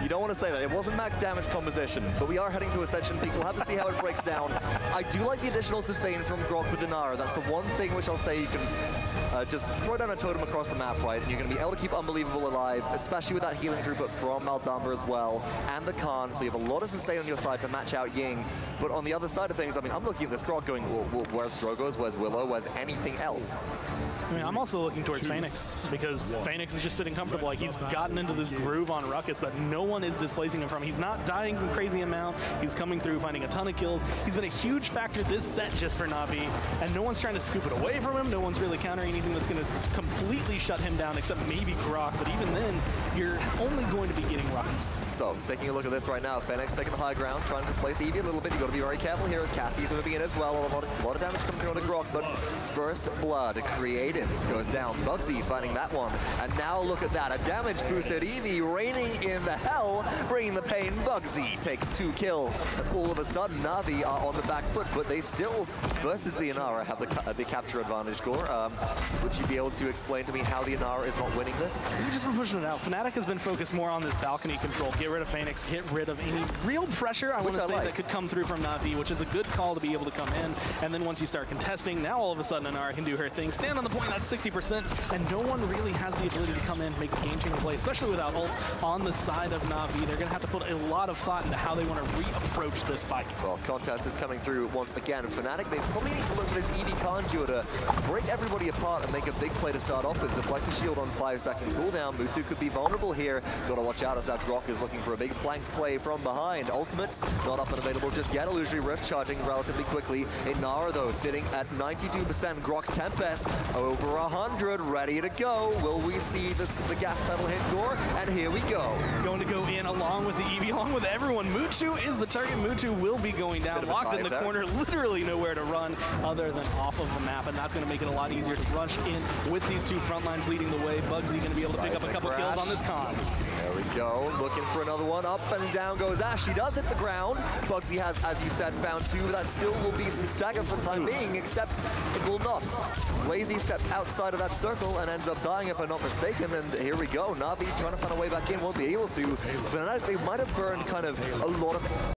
You don't want to say that. It wasn't max damage composition, but we are heading to Ascension Peak. We'll have to see how it breaks down. I do like the additional sustain from Grok with the Nara. That's the one thing which I'll say you can just throw down a totem across the map, right? And you're going to be able to keep Unbelievable alive, especially with that healing throughput from Maldamba as well, and the Khan, so you have a lot of sustain on your side to match out Ying. But on the other side of things, I mean, I'm looking at this Grok going, well, where's Drogoz, where's Willow, where's anything else? I mean, I'm also looking towards Phoenix, because Phoenix is just sitting comfortable. Like, he's gotten into this groove on Ruckus that no one is displacing him from. He's not dying a crazy amount. He's coming through, finding a ton of kills. He's been a huge factor this set just for Na'Vi, and no one's trying to scoop it away from him. No one's really countering anything that's going to completely shut him down, except maybe Grok. But even then, you're only going to be getting Ruckus. So, taking a look at this right now, Fenix taking the high ground, trying to displace Eevee a little bit. You've got to be very careful here as Cassie's moving in as well. A lot of damage coming through on the Grok, but first blood, Creatives goes down. Bugsy finding that one. And now look at that, a damage boosted Eevee reigning in the hell, bringing the pain. Bugsy takes 2 kills. And all of a sudden, Na'Vi are on the back foot, but they still, versus the Inara, have the capture advantage. Gore, would you be able to explain to me how the Inara is not winning this? We've just been pushing it out. Fnatic has been focused more on this balcony control. Get rid of Phoenix, get rid of any real pressure, I want to say, that could come through from Na'Vi, which is a good call to be able to come in. And then once you start contesting, now all of a sudden Inara can do her thing. Stand on the point, that's 60%, and no one really has the ability to come in, make a game-changing play, especially without ult on the side of Na'Vi. They're going to have to put a lot of thought into how they want to reapproach this fight. Well, contest is coming through once again. Fnatic, they probably need to look for this Eevee Conjure to break everybody apart and make a big play to start off with. Deflector Shield on 5-second cooldown. Mutu could be vulnerable here. Got to watch out as that Grok is looking for a big flank play from behind. Ultimates not up and available just yet. Illusory Rift charging relatively quickly. Inara, though, sitting at 92%. Grok's Tempest over 100, ready to go. Will we see the gas pedal hit Gore? And here we go. Going to go in along with the Eevee, along with everyone. Mutu is the target. Mutu will be going down, locked in the corner, literally nowhere to run other than off of the map, and that's going to make it a lot easier to rush in with these 2 front lines leading the way. Bugsy going to be able to pick up a couple kills on this Khan. There we go, looking for another one. Up and down goes Ash. She does hit the ground. Bugsy has, as you said, found 2. That still will be some stagger for the time being, except it will not. Lazy steps outside of that circle and ends up dying, if I'm not mistaken. And here we go. Na'Vi trying to find a way back in, won't be able to. Fnatic, they might have burned kind of a lot of